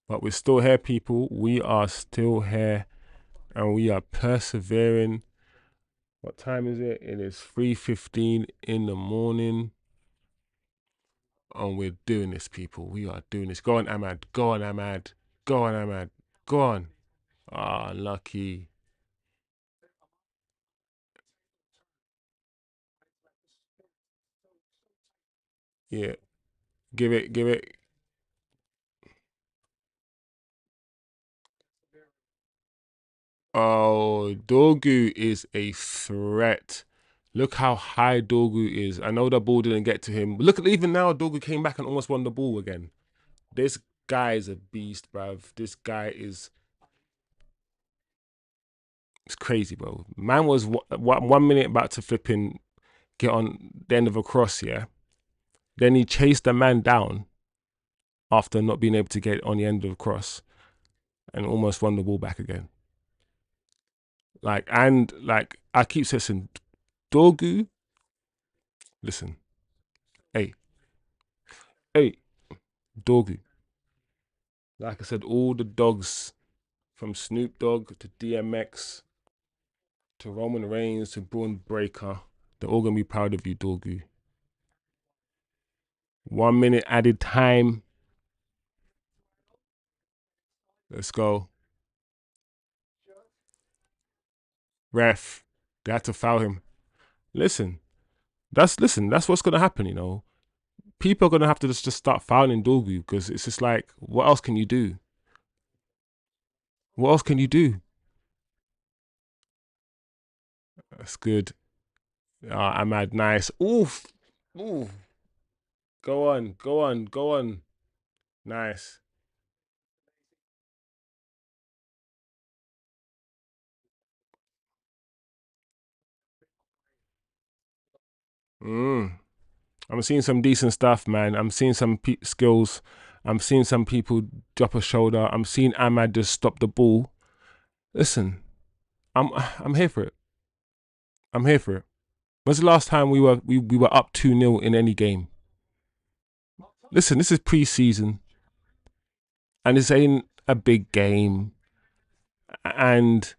But we're still here, people. We are still here and we are persevering. What time is it? It is 3:15 in the morning. And we're doing this, people. We are doing this. Go on, Ahmad. Go on, Ahmad. Go on, Ahmad. Go on. Ah, lucky. Yeah. Give it. Oh, Dorgu is a threat. Look how high Dorgu is. I know the ball didn't get to him. Look at even now, Dorgu came back and almost won the ball again. This guy is a beast, bruv. This guy is It's crazy, bro. Man was 1 minute about to flipping get on the end of a cross, yeah. Then he chased the man down after not being able to get on the end of the cross and almost won the ball back again. Like I keep saying, Dorgu, listen, hey, hey, Dorgu. Like I said, all the dogs from Snoop Dogg to DMX to Roman Reigns to Braun Breaker, they're all gonna be proud of you, Dorgu. 1 minute added time. Let's go. Ref. They had to foul him. Listen, that's what's gonna happen, you know. People are gonna have to just start fouling Dorgu because it's just like, what else can you do? What else can you do? That's good. Ahmad, nice. Oof. Oof. Go on, go on, go on. Nice. Mm. I'm seeing some decent stuff, man. I'm seeing some skills. I'm seeing some people drop a shoulder. I'm seeing Ahmad just stop the ball. Listen, I'm here for it. I'm here for it. When's the last time we were up 2-0 in any game? Listen, this is pre-season, and this ain't a big game, and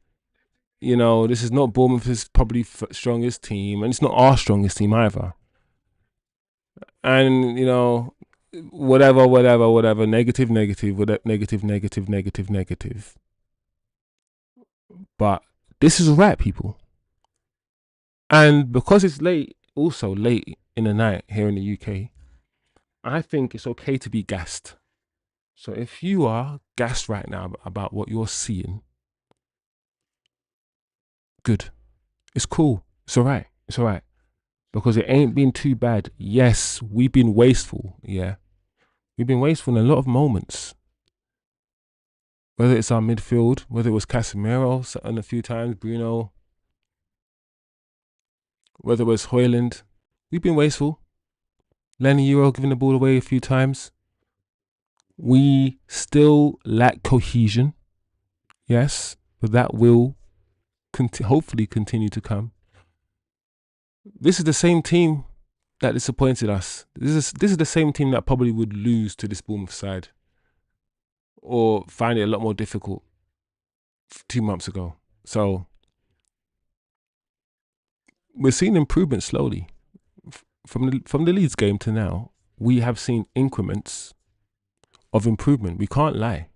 you know this is not Bournemouth's probably strongest team, and it's not our strongest team either. And you know, whatever, negative, negative. But this is alright, people. And because it's late, also late in the night here in the UK, I think it's okay to be gassed. So if you are gassed right now about what you're seeing, good. It's cool. It's alright. It's alright. Because it ain't been too bad. Yes, we've been wasteful. Yeah. We've been wasteful in a lot of moments. Whether it's our midfield, whether it was Casemiro and a few times, Bruno, whether it was Hoyland, we've been wasteful. Lenny Euro giving the ball away a few times. We still lack cohesion. Yes, but that will hopefully continue to come. This is the same team that disappointed us. This is the same team that probably would lose to this Bournemouth side or find it a lot more difficult 2 months ago. So we're seeing improvement slowly. From the Leeds game to now, we have seen increments of improvement. We can't lie.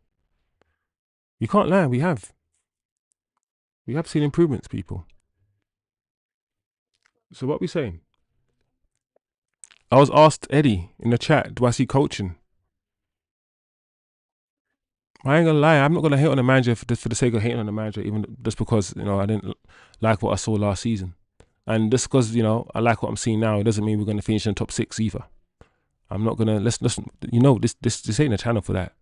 We can't lie. We have seen improvements, people. So what are we saying? I was asked Eddie in the chat, do I see coaching? I ain't gonna lie, I'm not gonna hate on the manager for the sake of hating on the manager, even just because I didn't like what I saw last season, and just because I like what I'm seeing now, it doesn't mean we're gonna finish in the top 6 either. I'm not gonna listen. This ain't a channel for that.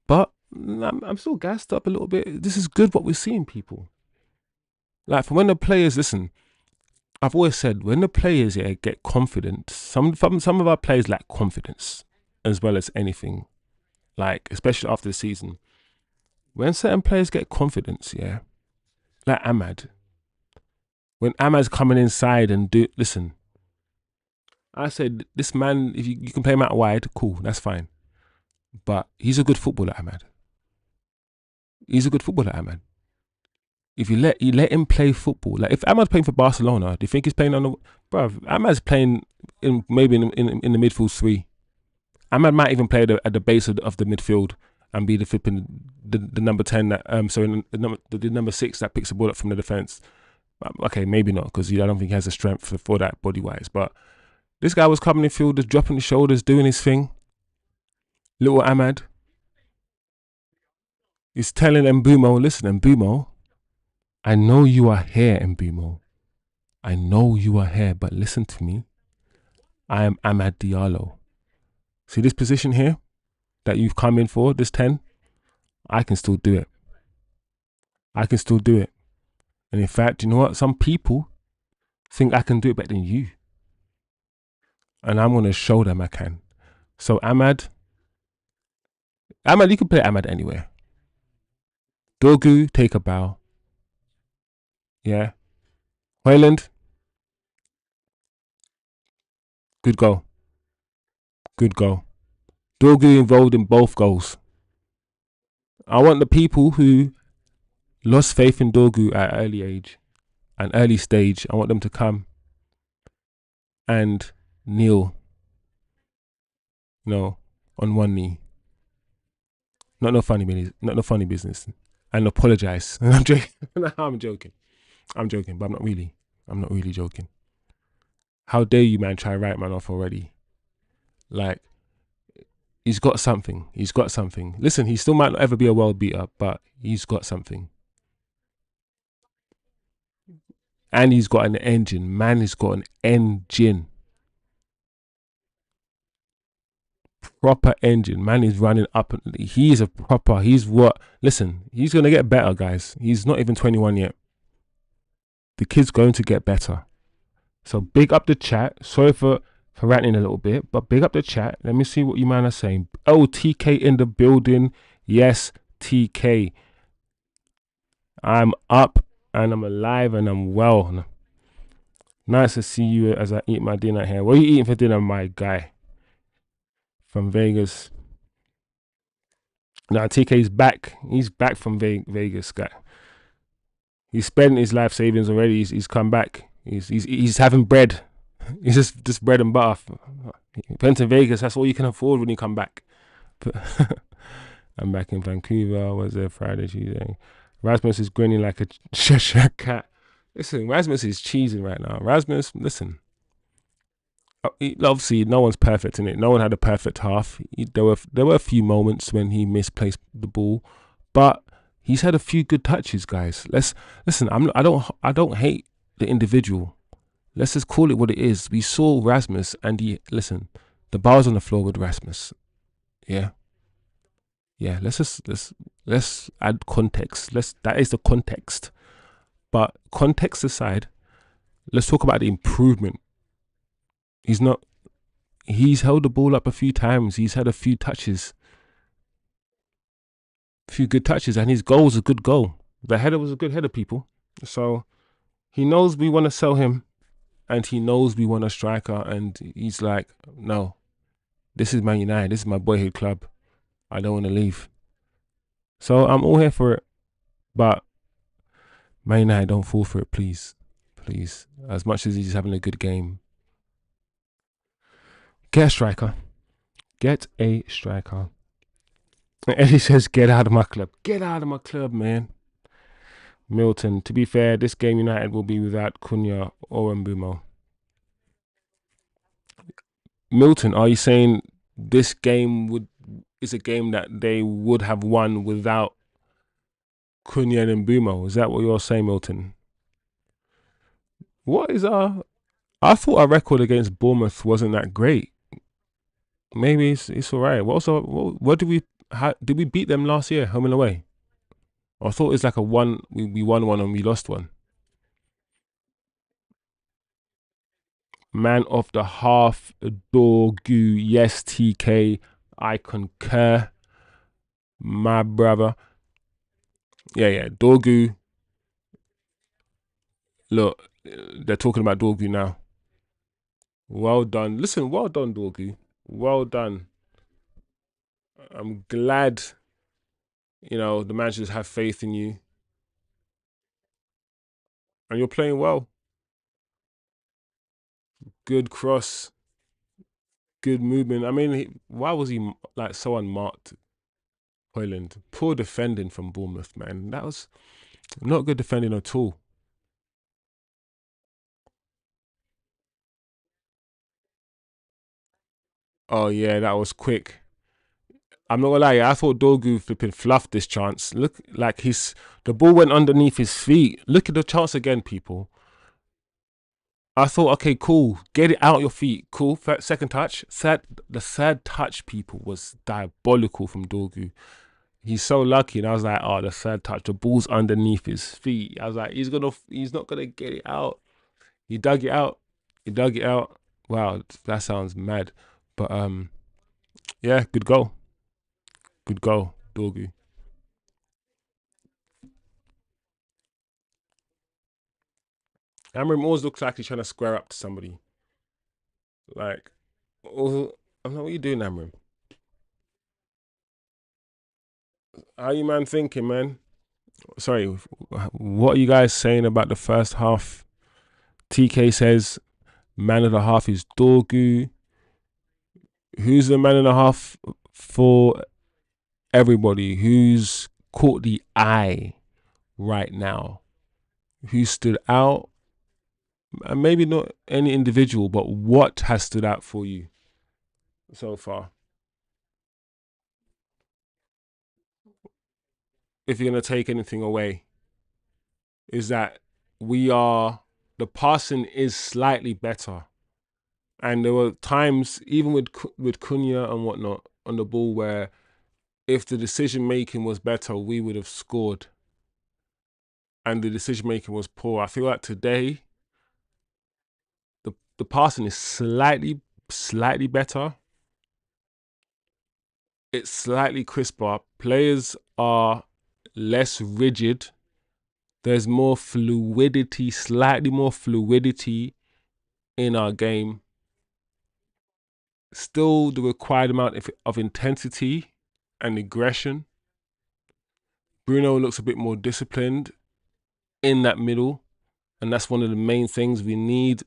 But I'm still gassed up a little bit. This is good what we're seeing, people. Like for when the players listen. I've always said when the players get confidence. Some of our players lack confidence as well as anything. Like especially after the season. When certain players get confidence, like Ahmad. When Ahmad's coming inside and listen, I said this man, if you can play him out wide, cool, that's fine. But he's a good footballer, Ahmad. He's a good footballer, Ahmad. If you let him play football, like if Ahmad's playing for Barcelona, do you think he's playing on the bruv? Ahmad's playing maybe in the midfield 3. Ahmad might even play at the base of the midfield and be the flipping the number 10 that the number 6 that picks the ball up from the defense. Okay, maybe not because I don't think he has the strength for that body wise. But this guy was coming in field, just dropping his shoulders, doing his thing. Little Ahmad. He's telling Mbeumo, listen, Mbeumo, I know you are here, Mbeumo. I know you are here, but listen to me. I am Amad Diallo. See this position here that you've come in for, this 10? I can still do it. I can still do it. And in fact, you know what? Some people think I can do it better than you. And I'm going to show them I can. So Ahmad, you can play Ahmad anywhere. Dorgu, take a bow. Yeah. Hoyland, good goal. Good goal. Dorgu involved in both goals. I want the people who lost faith in Dorgu at an early stage. I want them to come and kneel, on one knee. Not no funny business. And apologize. I'm joking. I'm joking. But I'm not really joking. How dare you, man, try write man off already? Like, he's got something. Listen, he still might not ever be a world beater, but he's got something. And he's got an engine. Man, he's got an engine. Proper engine. Man is running up. He's listen, he's going to get better, guys. He's not even 21 yet. The kid's going to get better. So big up the chat. Sorry for ranting a little bit, but big up the chat. Let me see what you man are saying. Oh, TK in the building. Yes, TK. I'm up and I'm alive and I'm well. Nice to see you as I eat my dinner here. What are you eating for dinner, my guy? From Vegas. Now TK's back. He's back from Vegas, guy. He's spent his life savings already. He's come back. He's having bread. He's just bread and butter. He went to Vegas. That's all you can afford when you come back. I'm back in Vancouver. Was there Friday, Tuesday? Rasmus is grinning like a Cheshire cat. Listen, Rasmus is cheesing right now. Rasmus, listen. Obviously, no one's perfect in it. No one had a perfect half. There were a few moments when he misplaced the ball, but he's had a few good touches, guys. Listen. I don't hate the individual. Let's just call it what it is. We saw Rasmus, and the bar's on the floor with Rasmus. Yeah. Let's add context. That is the context. But context aside, let's talk about the improvement. He's held the ball up a few times. He's had a few touches. A few good touches, and his goal was a good goal. The header was a good header, people. So he knows we want to sell him, and he knows we want a striker, and he's like, no, this is Man United. This is my boyhood club. I don't want to leave. So I'm all here for it. But Man United, don't fall for it, please. Please. As much as he's having a good game, get a striker. And he says, get out of my club. Get out of my club, man. Milton, to be fair, this game United will be without Cunha or Mbeumo. Milton, are you saying this game is a game that they would have won without Cunha and Mbeumo? Is that what you're saying, Milton? What is I thought our record against Bournemouth wasn't that great. Maybe it's all right. What did we beat them last year, home and away? I thought it's like a one. We won one and we lost one. Man of the half, Dorgu. Yes, TK. I concur, my brother. Yeah. Dorgu. Look, they're talking about Dorgu now. Well done. Listen, well done, Dorgu. Well done. I'm glad, the managers have faith in you. And you're playing well. Good cross. Good movement. I mean, why was he like so unmarked? Hoyland. Poor defending from Bournemouth, man. That was not good defending at all. Oh yeah, that was quick. I'm not gonna lie, I thought Dorgu flipping fluffed this chance. Look, like the ball went underneath his feet. Look at the chance again, people. I thought, okay, cool, get it out your feet, cool. Second touch, the third touch, people, was diabolical from Dorgu. He's so lucky, and I was like, oh, the third touch, the ball's underneath his feet. I was like, he's not gonna get it out. He dug it out. He dug it out. Wow, that sounds mad. But yeah, good goal, Dorgu. Amram always looks like he's trying to square up to somebody. Like, I'm like, what are you doing, Amram? How you man thinking, man? Sorry, what are you guys saying about the first half? TK says man of the half is Dorgu. Who's the man and a half for everybody? Who's caught the eye right now? Who stood out? And maybe not any individual, but what has stood out for you so far? If you're going to take anything away, is that we are, the passing is slightly better. And there were times, even with Cunha and whatnot, on the ball where if the decision making was better, we would have scored. And the decision making was poor. I feel like today the passing is slightly better. It's slightly crisper. Players are less rigid. There's more fluidity, slightly more fluidity in our game. Still the required amount of intensity and aggression. Bruno looks a bit more disciplined in that middle, and that's one of the main things we need.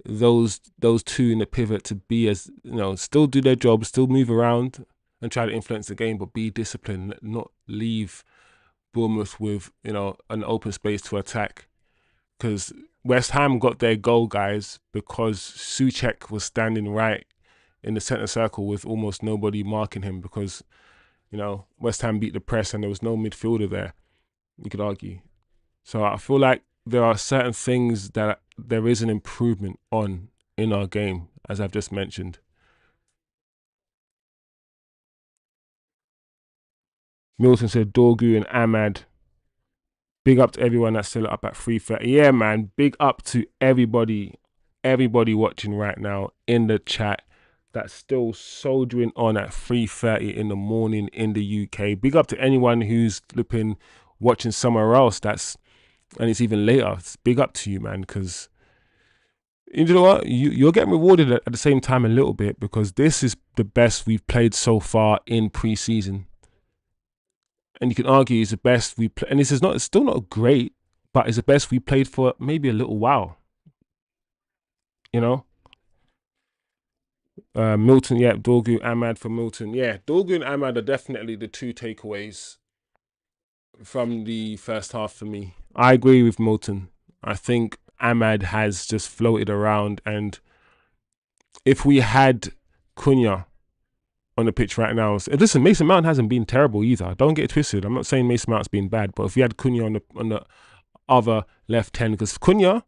Those two in the pivot to be, as you know, still do their job, still move around and try to influence the game, but be disciplined, not leave Bournemouth with, you know, an open space to attack. Because West Ham got their goal, guys, because Souček was standing right in the centre circle with almost nobody marking him, because, you know, West Ham beat the press and there was no midfielder there, you could argue. So I feel like there are certain things that there is an improvement on in our game, as I've just mentioned. Milton said Dorgu and Ahmad. Big up to everyone that's still up at 3:30. Yeah, man. Big up to everybody watching right now in the chat that's still soldiering on at 3:30 in the morning in the UK. Big up to anyone who's flipping watching somewhere else and it's even later. It's big up to you, man, because you know what? You're getting rewarded at the same time a little bit, because this is the best we've played so far in pre-season. And you can argue it's the best we play, and this is not, it's still not great, but it's the best we played for maybe a little while. You know, Milton, yeah, Dorgu, Ahmad for Milton, yeah, Dorgu and Ahmad are definitely the two takeaways from the first half for me. I agree with Milton. I think Ahmad has just floated around, and if we had Cunha on the pitch right now, listen, Mason Mount hasn't been terrible either. Don't get it twisted. I'm not saying Mason Mount's been bad, but if we had Cunha on the other left 10, because Cunha,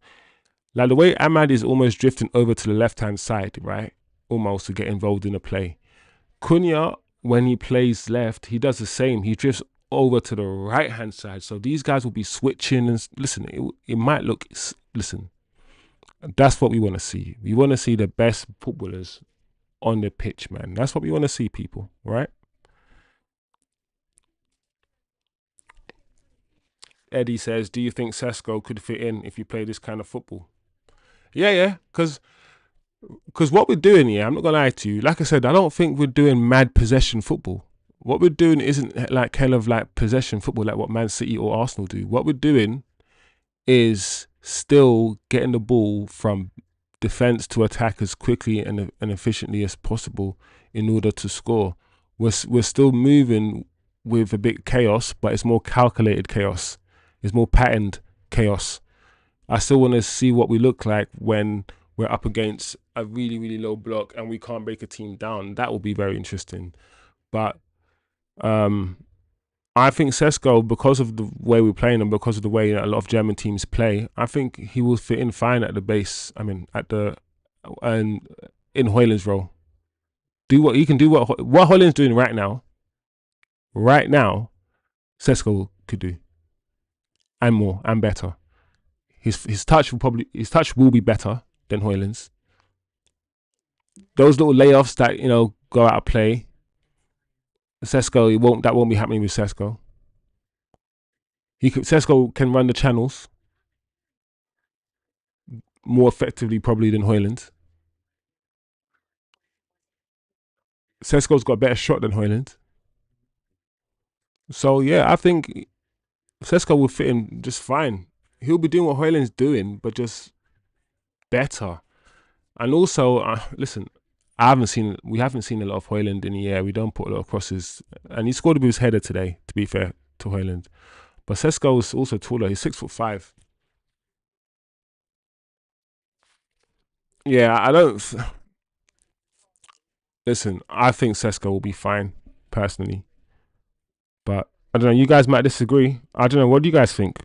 like the way Ahmad is almost drifting over to the left-hand side, right? Almost to get involved in the play. Cunha, when he plays left, he does the same. He drifts over to the right-hand side. So these guys will be switching. And listen, it might look, listen, that's what we want to see. We want to see the best footballers on the pitch, man. That's what we want to see, people, right? Eddie says, do you think Sesko could fit in if you play this kind of football? Yeah, because what we're doing here, I'm not gonna lie to you. Like I said, I don't think we're doing mad possession football. What we're doing isn't like kind of like possession football, like what Man City or Arsenal do. What we're doing is still getting the ball from defense to attack as quickly and efficiently as possible in order to score. We're still moving with a bit chaos, but it's more calculated chaos. It's more patterned chaos. I still want to see what we look like when we're up against a really, really low block and we can't break a team down. That will be very interesting. But I think Sesko, because of the way we're playing and because of the way a lot of German teams play, I think he will fit in fine at the base. I mean, in Højlund's role. Do what he can do. What Højlund's doing right now. right now, Sesko could do, and more and better. His touch will be better than Hoyland's. Those little layoffs that go out of play, Sesko, that won't be happening with Sesko. Sesko can run the channels more effectively probably than Hoyland. Sesko's got a better shot than Hoyland. So yeah, I think Sesko will fit in just fine. He'll be doing what Hoyland's doing, but just better. And also, listen, we haven't seen a lot of Hoyland in the air. We don't put a lot of crosses, and he scored with his header today. To be fair to Hoyland, but Sesko is also taller. He's 6'5". Yeah, I don't. Listen, I think Sesko will be fine personally, but I don't know. You guys might disagree. I don't know. What do you guys think?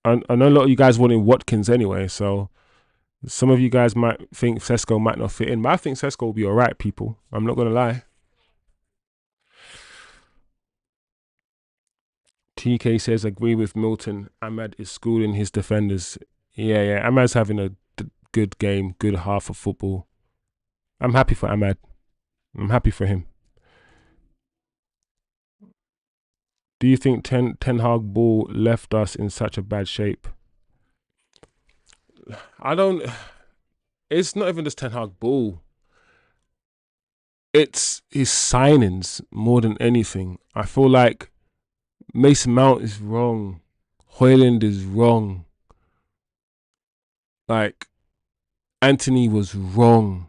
I know a lot of you guys wanted Watkins anyway, so some of you guys might think Sesko might not fit in, but I think Sesko will be all right, people. I'm not going to lie. TK says, agree with Milton. Ahmad is schooling his defenders. Yeah. Ahmad's having a good game, good half of football. I'm happy for Ahmad. I'm happy for him. Do you think Ten Hag ball left us in such a bad shape? I don't. It's not even just Ten Hag ball. It's his signings more than anything. I feel like Mason Mount is wrong. Hoyland is wrong. Like, Anthony was wrong.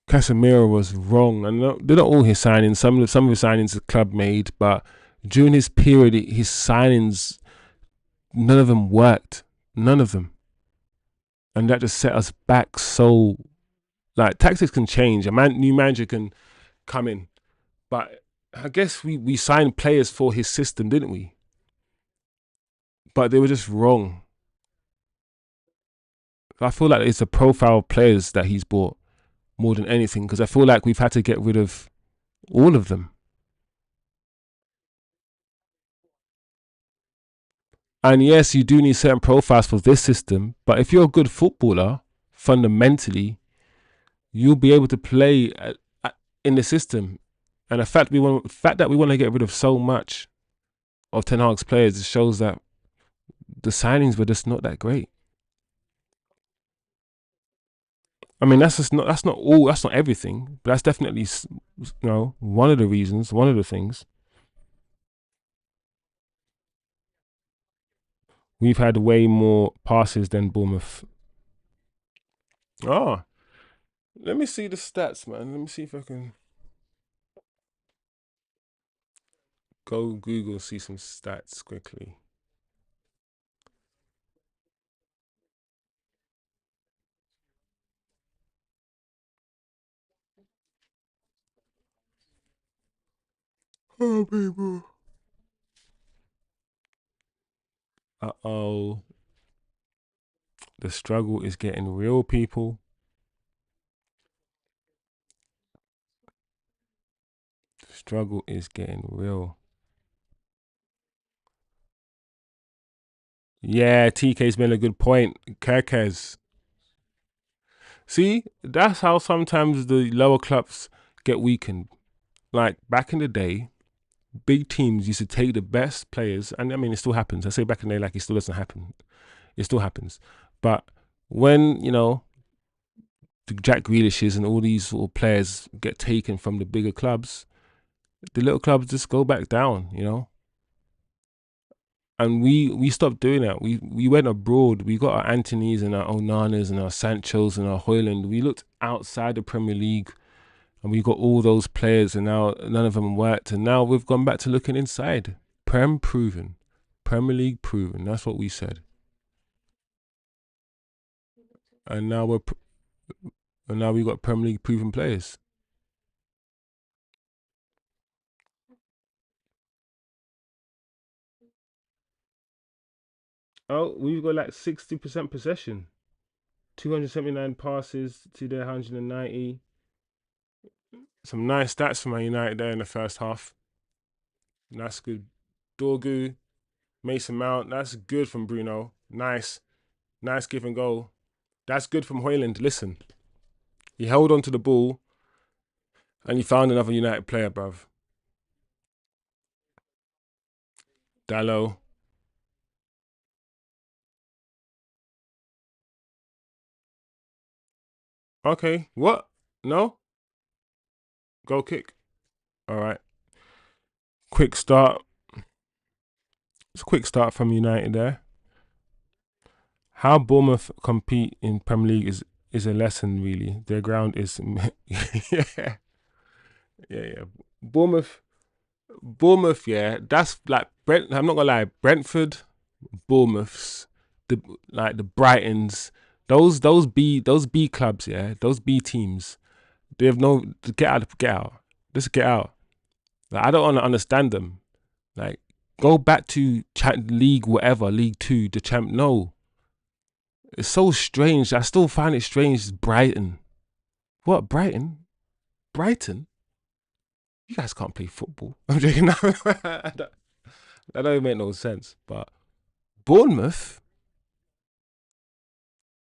Casemiro was wrong. And they're not all his signings. Some of his signings the club made, but during his period, his signings, none of them worked. None of them. And that just set us back so. Like, tactics can change. New manager can come in. But I guess we signed players for his system, didn't we? But they were just wrong. I feel like it's the profile of players that he's bought more than anything, because I feel like we've had to get rid of all of them. And yes, you do need certain profiles for this system, but if you're a good footballer, fundamentally, you'll be able to play in the system. And the fact that we want to get rid of so much of Ten Hag's players, it shows that the signings were just not that great. I mean, that's not everything, but that's definitely one of the reasons, one of the things. We've had way more passes than Bournemouth. Oh, let me see the stats, man. Let me see if I can go Google, see some stats quickly. Oh, people. Uh-oh. The struggle is getting real, people. The struggle is getting real. Yeah, TK's made a good point. Kerkez. See, that's how sometimes the lower clubs get weakened. Like, back in the day, big teams used to take the best players, and I mean, it still happens. I say back in the day like it still doesn't happen. It still happens. But when, the Jack Grealishes and all these sort of players get taken from the bigger clubs, the little clubs just go back down. And we stopped doing that. We went abroad. We got our Antonys and our Onanas and our Sanchos and our Hoyland. We looked outside the Premier League, and we got all those players, and now none of them worked. And now we've gone back to looking inside. Prem proven, Premier League proven. That's what we said. And now we got Premier League proven players. Oh, we've got like 60% possession. 279 passes to their 190. Some nice stats for Man United there in the first half. That's good. Dorgu, Mason Mount. That's good from Bruno. Nice. Nice give and goal. That's good from Hoyland. Listen, he held on to the ball and he found another United player, bruv. Dallo. Okay. What? No? Goal kick. All right. Quick start. It's a quick start from United there. How Bournemouth compete in Premier League is a lesson, really. Their ground is yeah, yeah. Bournemouth, Bournemouth, yeah. That's like Brent. I'm not gonna lie. Brentford, Bournemouths, the like the Brightons, those B clubs, yeah. Those B teams. They have no get out, get out. Just get out. Like, I don't want to understand them. Like, go back to League whatever, League Two, the champ. No, it's so strange. I still find it strange. Brighton. What, Brighton? Brighton? You guys can't play football. I'm joking. That don't make no sense. But Bournemouth,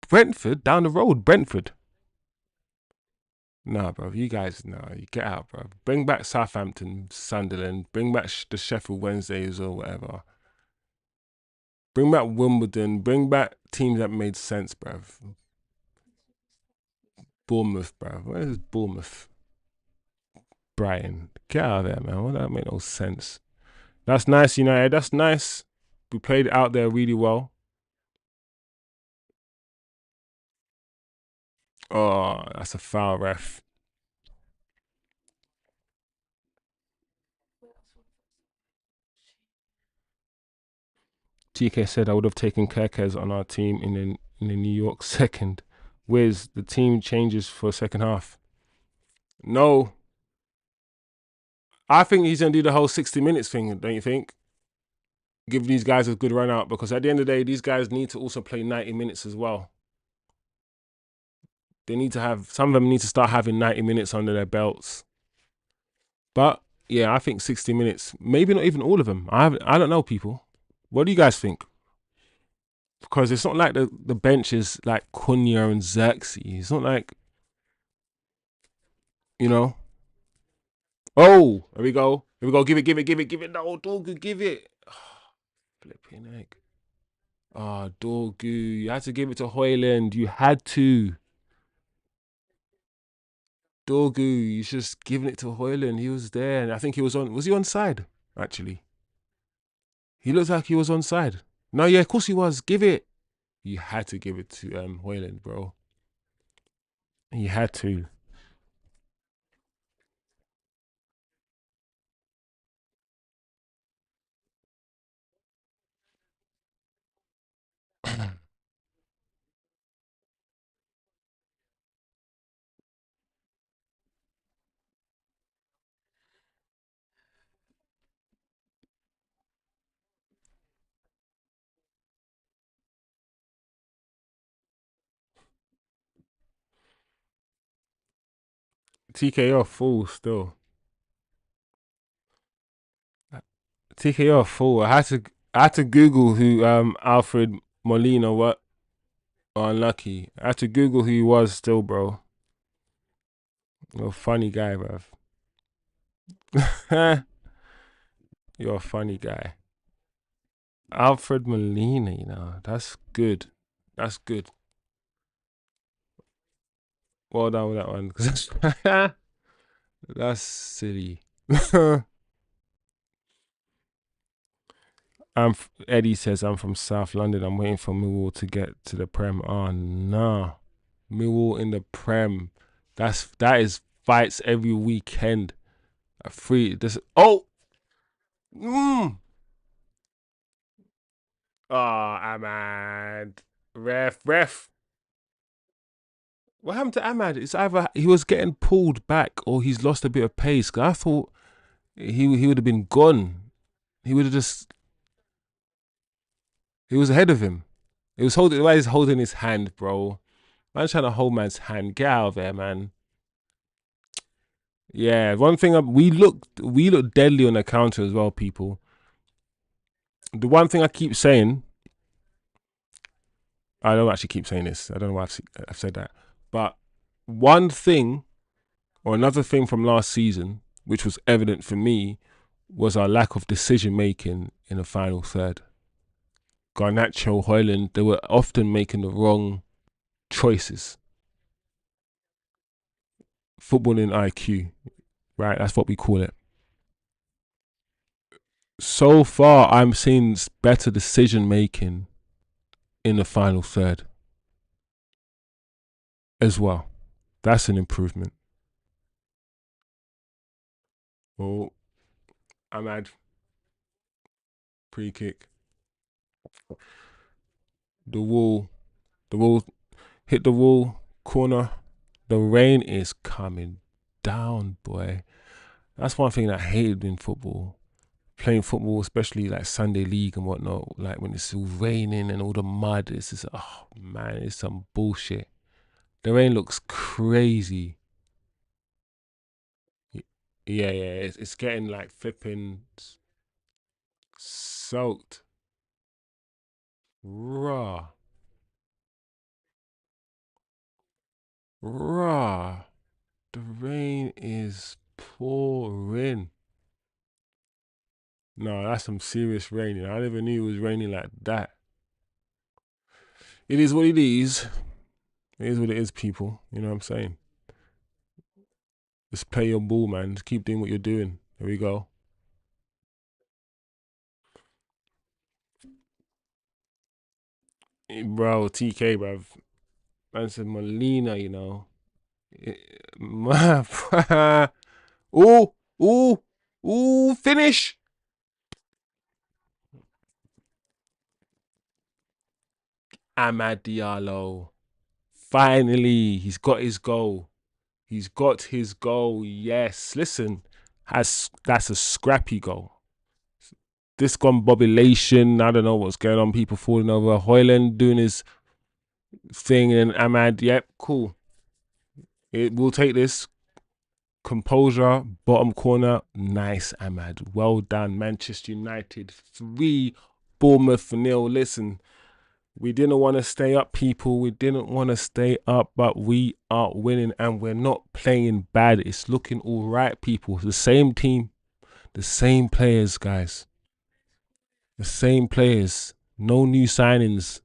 Brentford, down the road, Brentford. Nah, bro. You guys, nah, you get out, bro. Bring back Southampton, Sunderland. Bring back the Sheffield Wednesdays or whatever. Bring back Wimbledon. Bring back teams that made sense, bro. Bournemouth, bro. Where's Bournemouth? Brighton. Get out of there, man. Well, that make no sense. That's nice, United. That's nice. We played out there really well. Oh, that's a foul, ref. TK said I would have taken Kerkez on our team in the New York second. Wiz, the team changes for second half. No. I think he's going to do the whole 60 minutes thing, don't you think? Give these guys a good run out because at the end of the day, these guys need to also play 90 minutes as well. They need to have, some of them need to start having 90 minutes under their belts. But yeah, I think 60 minutes, maybe not even all of them. I don't know, people. What do you guys think? Because it's not like the bench is like Cunha and Zirkzee. It's not like, you know. Oh, here we go. Here we go. Give it, give it, give it, give it. No, Dorgu, give it. Oh, flipping egg. Oh, Dorgu. You had to give it to Hoyland. You had to. Dorgu, you just giving it to Hoyland. He was there. And I think he was he on side, actually? He looked like he was on side. No, yeah, of course he was. Give it. You had to give it to Hoyland, bro. You had to. TKO full still. TKO full. I had to Google who Alfred Molina what. Oh, unlucky. I had to Google who he was still, bro. You're a funny guy, bruv. You're a funny guy. Alfred Molina, that's good. That's good. Well done with that one. 'Cause that's silly. Eddie says I'm from South London. I'm waiting for Millwall to get to the Prem. Oh no, Millwall in the Prem. That is fights every weekend. A free this. Oh, oh, Ahmad, ref. What happened to Ahmad? It's either he was getting pulled back or he's lost a bit of pace. 'Cause I thought he would have been gone. He would have just. He was ahead of him. He was holding. Why he's holding his hand, bro? Man's trying to hold man's hand. Get out of there, man. Yeah, one thing we look deadly on the counter as well, people. The one thing I keep saying, I don't actually keep saying this. I don't know why I've said that, but one thing or another thing from last season, which was evident for me, was our lack of decision making in the final third. Garnacho, Hoyland, they were often making the wrong choices. Footballing IQ, right? That's what we call it. So far, I'm seeing better decision making in the final third as well. That's an improvement. Oh, Ahmad, pre kick. The wall, the wall, hit the wall, corner. The rain is coming down, boy. That's one thing that I hated in football. Playing football, especially like Sunday league and whatnot, like when it's all raining and all the mud, it's just, oh man, it's some bullshit. The rain looks crazy. Yeah, yeah, it's getting like flipping soaked. Raw, raw. The rain is pouring. No, that's some serious raining. I never knew it was raining like that. It is what it is. It is what it is, people. You know what I'm saying? Just play your ball, man. Just keep doing what you're doing. There we go. Bro, TK, bro. Man said Molina, you know. Ooh, ooh, ooh, finish. Amad Diallo. Finally, he's got his goal. He's got his goal. Yes. Listen, that's a scrappy goal. Discombobulation. I don't know what's going on. People falling over. Hoyland doing his thing, and Ahmad. Yep, cool. We'll take this. Composure, bottom corner. Nice, Ahmad. Well done. Manchester United 3, Bournemouth nil. Listen, we didn't want to stay up, people. We didn't want to stay up, but we are winning and we're not playing bad. It's looking all right, people. The same team, the same players, guys. The same players. No new signings.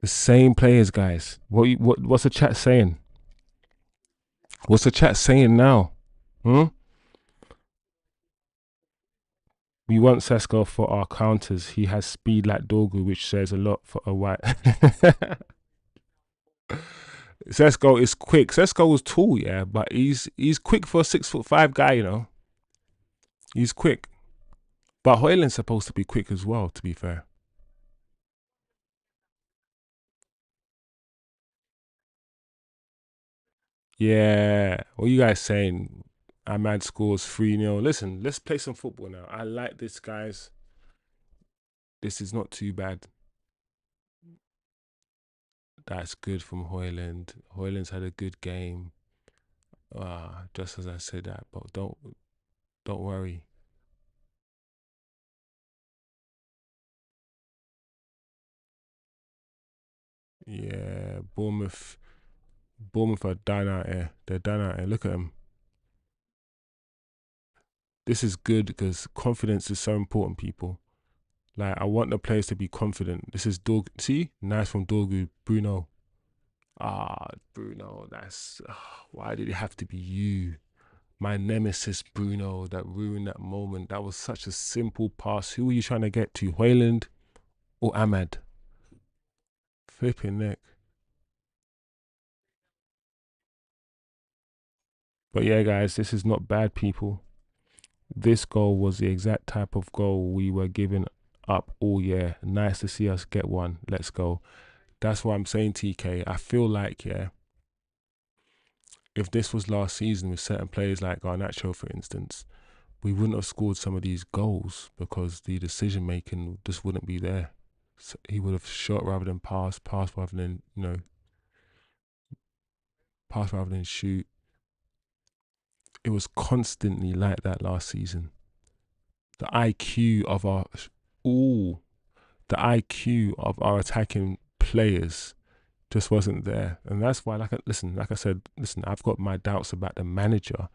The same players, guys. What's the chat saying? What's the chat saying now? Hmm? We want Sesko for our counters. He has speed like Dorgu, which says a lot for a white. Sesko is quick. Sesko was tall, yeah, but he's quick for a 6'5" guy, you know. He's quick. But Hoyland's supposed to be quick as well, to be fair. Yeah. What are you guys saying? Ahmad scores 3-0. Listen, let's play some football now. I like this, guys. This is not too bad. That's good from Hoyland. Hoyland's had a good game. Just as I said that, but don't worry. Yeah, Bournemouth are done out here. They're done out here. Look at them. This is good because confidence is so important, people. Like, I want the players to be confident. This is Dog. See? Nice from Dorgu. Bruno. Bruno. Why did it have to be you? My nemesis, Bruno, that ruined that moment. That was such a simple pass. Who were you trying to get to? Hoyland or Ahmad? Flipping neck. But yeah, guys, this is not bad, people. This goal was the exact type of goal we were giving up all year. Nice to see us get one. Let's go. That's why I'm saying, TK. I feel like, yeah, if this was last season with certain players like Garnacho, for instance, we wouldn't have scored some of these goals because the decision making just wouldn't be there. So he would have shot rather than pass rather than, pass rather than shoot. It was constantly like that last season. The IQ of our ooh, the IQ of our attacking players just wasn't there, and that's why. Like I said, I've got my doubts about the manager,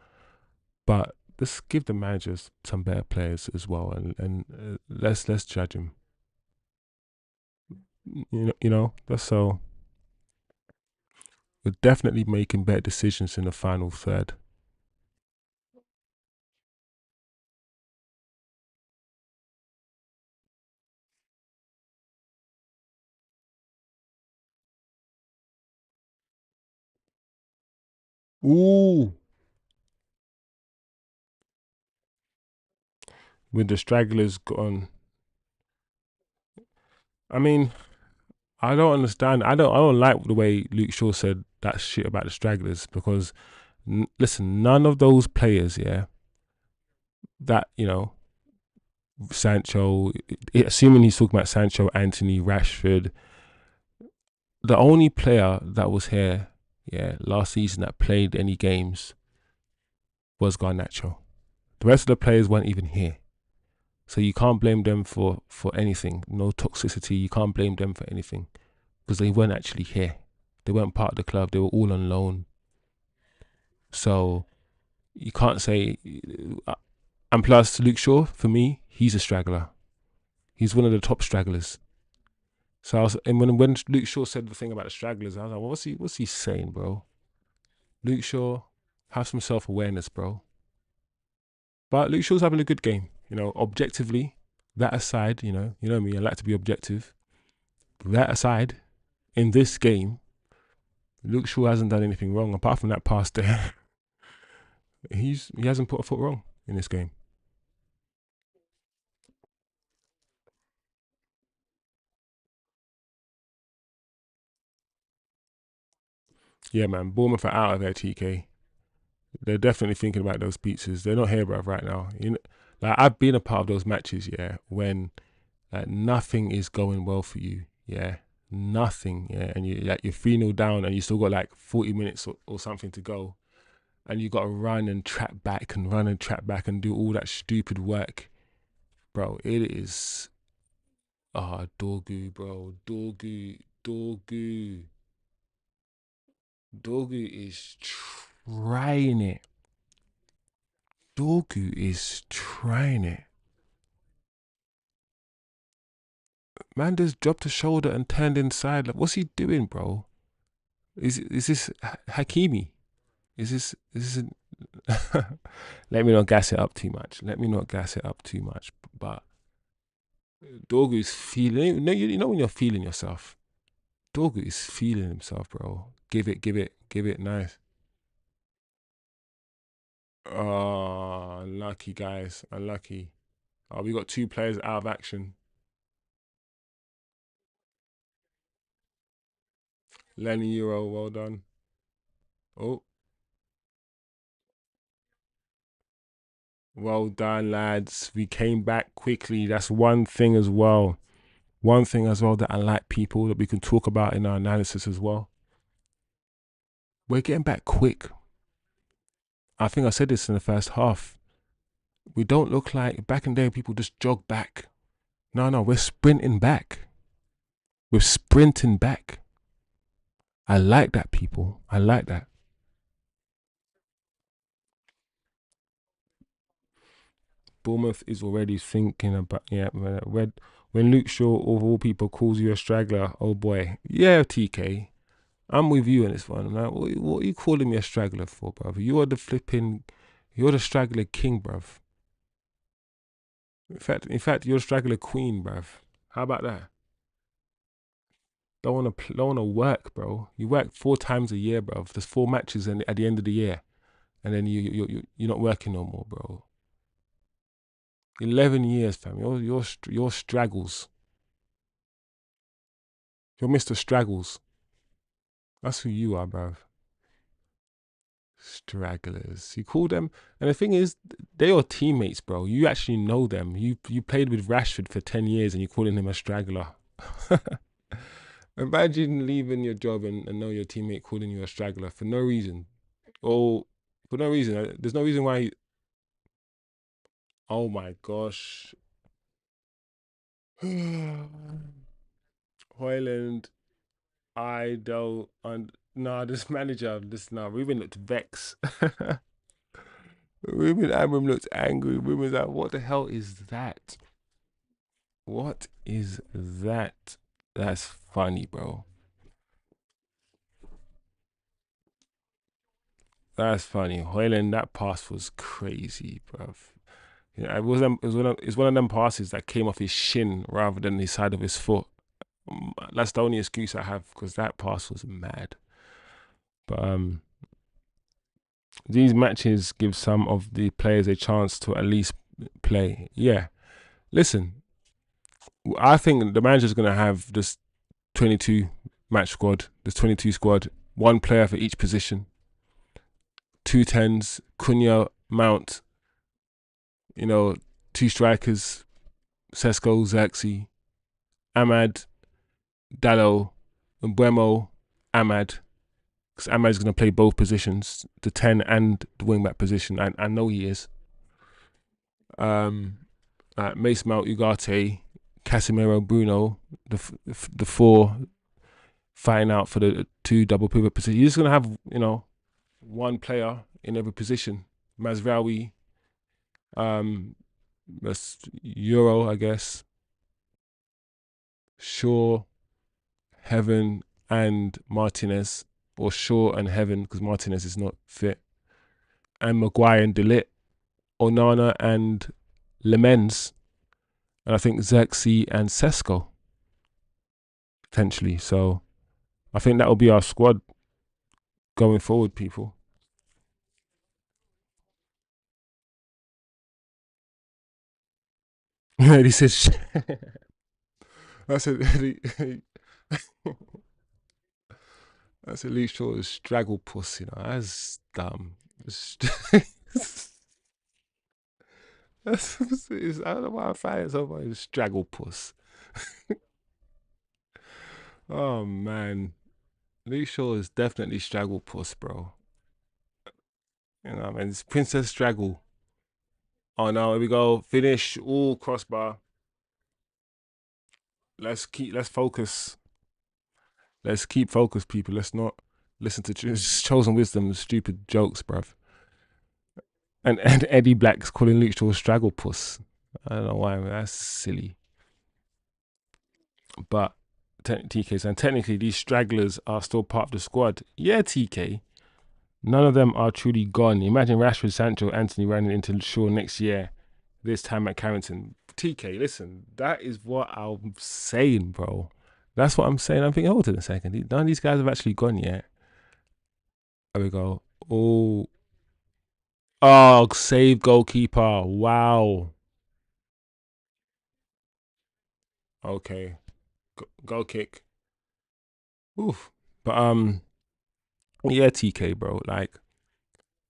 but let's give the managers some better players as well, and let's judge him. That's so. We're definitely making better decisions in the final third. Ooh, with the stragglers gone. I mean, I don't understand. I don't like the way Luke Shaw said that shit about the stragglers because listen, none of those players, yeah, that Sancho, assuming he's talking about Sancho, Anthony, Rashford, the only player that was here, yeah, last season that played any games was Garnacho. The rest of the players weren't even here. So you can't blame them for anything. No toxicity. You can't blame them for anything because they weren't actually here. They weren't part of the club. They were all on loan. So you can't say. And plus, Luke Shaw, for me, he's a straggler. He's one of the top stragglers. So and when Luke Shaw said the thing about the stragglers, I was like, well, what's he saying, bro? Luke Shaw, have some self awareness, bro. But Luke Shaw's having a good game. Objectively, that aside, you know me, I like to be objective. That aside, in this game, Luke Shaw hasn't done anything wrong apart from that pass there. He hasn't put a foot wrong in this game. Yeah, man, Bournemouth are out of their TK. They're definitely thinking about those pizzas. They're not here, bruv, right now. Like I've been a part of those matches, yeah, when nothing is going well for you, yeah, nothing, yeah, and you're 3-0 down, and you still got like 40 minutes or something to go, and you got to run and trap back and run and trap back and do all that stupid work, bro. It is Dorgu, bro, Dorgu is trying it. Dorgu is trying it. Man just dropped a shoulder and turned inside. Like, what's he doing, bro? Is this Hakimi? Is this? Let me not gas it up too much. But Dorgu's feeling. No, you know when you're feeling yourself. Dorgu is feeling himself, bro. Give it. Nice. Oh, unlucky guys, unlucky. Oh, we got two players out of action. Lenny Euro, well done. Oh, well done, lads. We came back quickly. That's one thing as well. One thing as well that I like, people, that we can talk about in our analysis as well. We're getting back quick. I think I said this in the first half. We don't look like back in the day people just jog back. No, we're sprinting back. We're sprinting back. I like that, people. I like that. Bournemouth is already thinking about, yeah, when Luke Shaw, of all people, calls you a straggler, oh boy. Yeah, TK, I'm with you on this one. Like, what are you calling me a straggler for, bruv? You're the straggler king, bruv. In fact, you're a straggler queen, bruv. How about that? Don't wanna work, bro. You work 4 times a year, bruv. There's 4 matches at the end of the year, and then you're not working no more, bro. 11 years, fam. You're straggles. You're Mr. Straggles. That's who you are, bruv. Stragglers. You call them, and the thing is, they're your teammates, bro. You actually know them. You played with Rashford for 10 years, and you're calling him a straggler. Imagine leaving your job and know your teammate calling you a straggler for no reason. Or for no reason. There's no reason why. Oh my gosh. Hoyland, I don't. And nah, this manager, this nah. Ruben looked vexed. Ruben Amram looked angry. Ruben's like, what the hell is that? What is that? That's funny, bro. That's funny. Hoyland, that pass was crazy, bro. Yeah, it was one of them passes that came off his shin rather than the side of his foot. That's the only excuse I have because that pass was mad. But these matches give some of the players a chance to at least play. Yeah, listen, I think the manager's gonna have this 22 match squad, this 22 squad, one player for each position, two tens, Cunha, Mount, two strikers, Sesko, Zirkzee, Ahmad, Dallo, Mbeumo, Ahmad. Because Ahmad's going to play both positions, the 10 and the wing back position. I know he is. Mace Mount, Ugarte, Casemiro, Bruno, the four fighting out for the two double pivot positions. You're just going to have, one player in every position. Mazraoui, that's Euro, I guess. Shaw, Heaven, and Martinez. Or Shaw and Heaven, because Martinez is not fit. And Maguire and Delit. Onana and Lemens. And I think Zirkzee and Sesko, potentially. So I think that will be our squad going forward, people. He says, I said, I said, Luke Shaw is straggle puss, that's dumb. I don't know why I find it so funny. Straggle puss. Oh, man. Luke Shaw is definitely straggle puss, bro. Man, it's Princess Straggle. Oh, no, here we go. Finish. All crossbar. Let's focus. Let's keep focused, people. Let's not listen to chosen wisdom and stupid jokes, bruv. And Eddie Black's calling Luke Shaw straggle puss. I don't know why, man. That's silly. But TK saying technically these stragglers are still part of the squad. Yeah, TK. None of them are truly gone. Imagine Rashford, Sancho, Anthony running into Shaw next year, this time at Carrington. TK, listen, that is what I'm saying, bro. That's what I'm saying. I'm thinking, hold on a second. None of these guys have actually gone yet. There we go. Oh, save goalkeeper. Wow. Okay. Goal kick. Oof. But yeah, TK, bro. Like,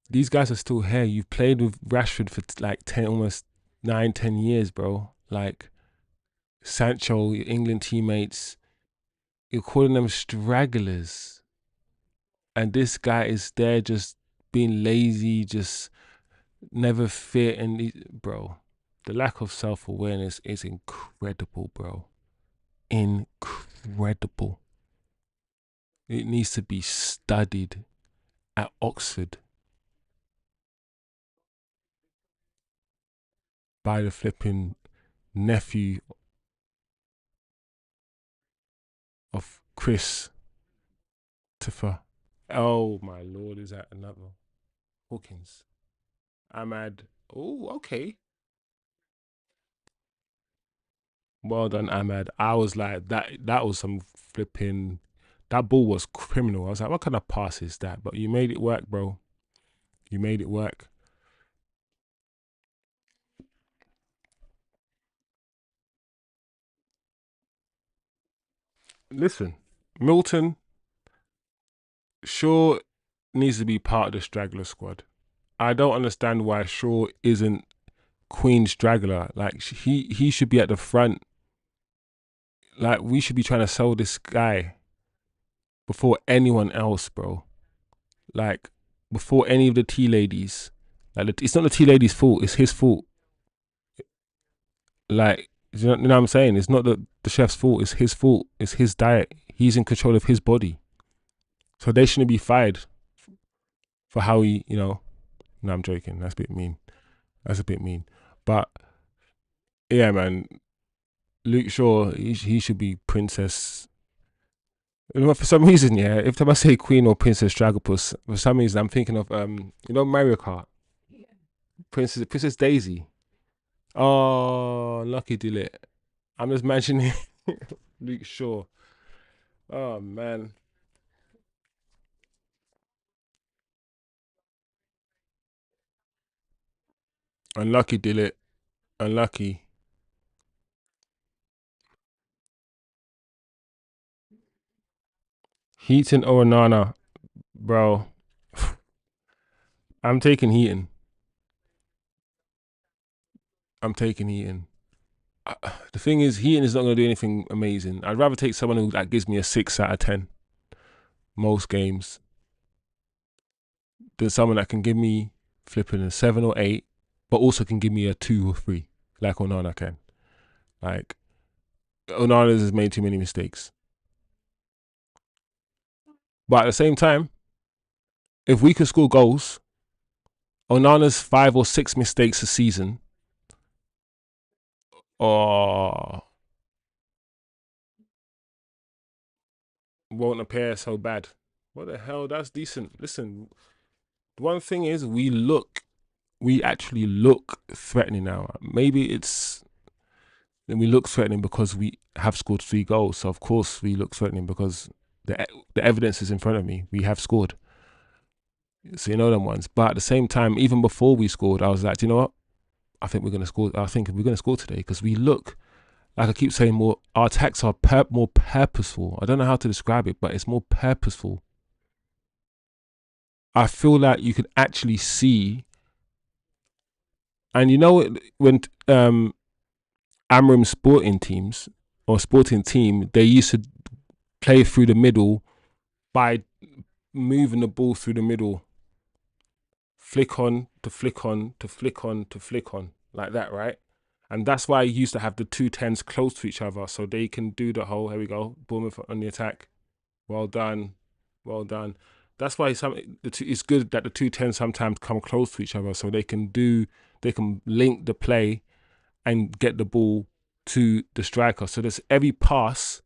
these guys are still here. You've played with Rashford for like 10, almost 9, 10 years, bro. Like Sancho, your England teammates, you're calling them stragglers. And this guy is there just being lazy, just never fit. And bro, the lack of self awareness is incredible, bro. Incredible. It needs to be studied at Oxford by the flipping nephew of Chris Tifer. Oh my lord, is that another Hawkins? Ahmad. Oh, okay. Well done, Ahmad. I was like that was some flipping that ball was criminal. I was like, what kind of pass is that? But you made it work, bro. You made it work. Listen, Milton Shaw needs to be part of the straggler squad. I don't understand why Shaw isn't Queen straggler. Like he should be at the front. Like we should be trying to sell this guy. before anyone else, bro. Like before any of the tea ladies. Like it's not the tea lady's fault. It's his fault. Like you know what I'm saying? It's not the chef's fault. It's his fault. It's his diet. He's in control of his body. So they shouldn't be fired for how he, you know. No, I'm joking. That's a bit mean. That's a bit mean. But yeah, man, Luke Shaw, he should be Princess. You know, for some reason, yeah, every time I say Queen or Princess Dragopus, for some reason I'm thinking of Mario Kart, Princess Daisy. Oh, lucky delete. I'm just imagining Luke Shaw. Oh man, unlucky delete. Unlucky. Heaton or Nana, bro. I'm taking Heaton. I'm taking Heaton. The thing is, Heaton is not going to do anything amazing. I'd rather take someone who like gives me a 6 out of 10 most games than someone that can give me flipping a 7 or 8, but also can give me a 2 or 3, like Onana can. Like Onana has made too many mistakes, but at the same time, if we could score goals, Onana's 5 or 6 mistakes a season, or won't appear so bad. What the hell? That's decent. Listen, one thing is we actually look threatening now. Maybe it's then we look threatening because we have scored 3 goals. So of course we look threatening because the evidence is in front of me. We have scored. So you know them ones. But at the same time, even before we scored, I was like, you know what? I think we're gonna score. I think we're gonna score today because we look like I keep saying more. Our attacks are more purposeful. I don't know how to describe it, but it's more purposeful. I feel like you could actually see, and you know when Amram sporting teams or sporting team, they used to play through the middle by moving the ball through the middle, flick on to flick on to flick on to flick on, like that, right? And that's why you used to have the 2 10s close to each other so they can do the whole, here we go, Bournemouth on the attack. Well done. Well done. That's why it's good that the 2 10s sometimes come close to each other so they can link the play and get the ball to the striker. So there's every pass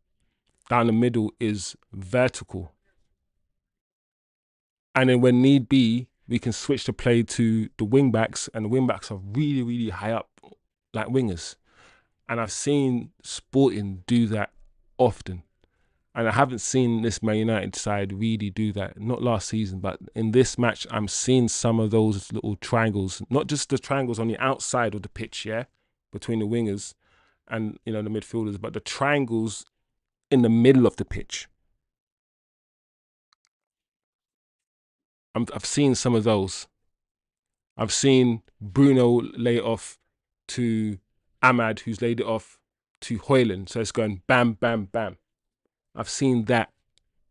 down the middle is vertical. And then when need be, we can switch the play to the wing backs, and the wing backs are really, really high up, like wingers. And I've seen Sporting do that often. And I haven't seen this Man United side really do that. Not last season, but in this match, I'm seeing some of those little triangles, not just the triangles on the outside of the pitch, yeah, between the wingers and the midfielders, but the triangles in the middle of the pitch. I've seen some of those. I've seen Bruno lay it off to Ahmad, who's laid it off to Hoyland. So it's going bam, bam, bam. I've seen that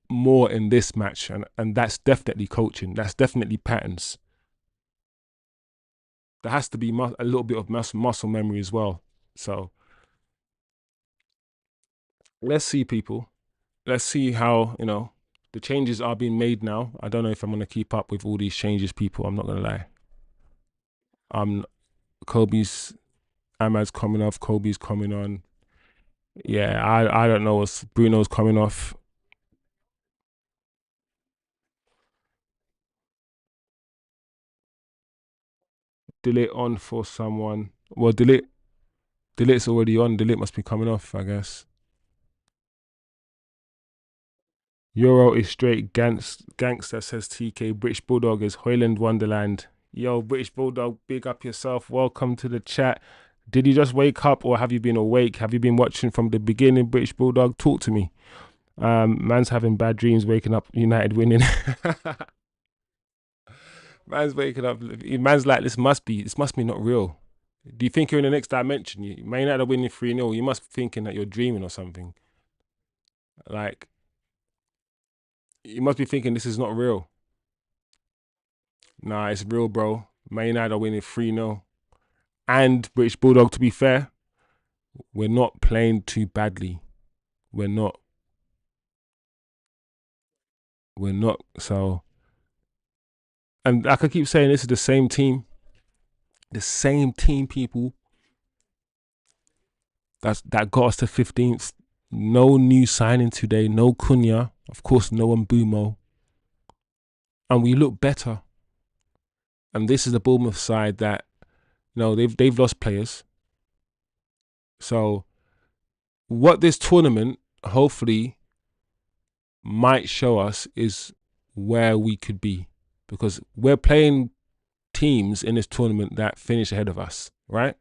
more in this match, and that's definitely coaching. That's definitely patterns. There has to be a little bit of muscle memory as well. So let's see, people. Let's see how the changes are being made now. I don't know if I'm gonna keep up with all these changes, people. I'm not gonna lie. Kobe's Ahmad's coming off. Kobe's coming on. Yeah, I don't know what's Bruno's coming off. Delete on for someone. Well, delete's already on. Delete must be coming off, I guess. Euro is straight gangster, says TK. British Bulldog is Hoyland Wonderland. Yo, British Bulldog, big up yourself. Welcome to the chat. Did you just wake up or have you been awake? Have you been watching from the beginning, British Bulldog? Talk to me. Man's having bad dreams, waking up United winning. Man's waking up. Man's like, this must be not real. Do you think you're in the next dimension? You may not have winning 3-0. You must be thinking that you're dreaming or something. Like, You must be thinking this is not real. Nah, it's real, bro. Man United are winning 3-0. And British Bulldog, to be fair, we're not playing too badly. We're not. We're not. So, and like I keep saying, this is the same team. The same team, people. That got us to 15th. No new signing today. No Cunha. Of course, no Mbeumo. And we look better. And this is the Bournemouth side that, they've lost players. So, what this tournament hopefully might show us is where we could be, because we're playing teams in this tournament that finish ahead of us, right?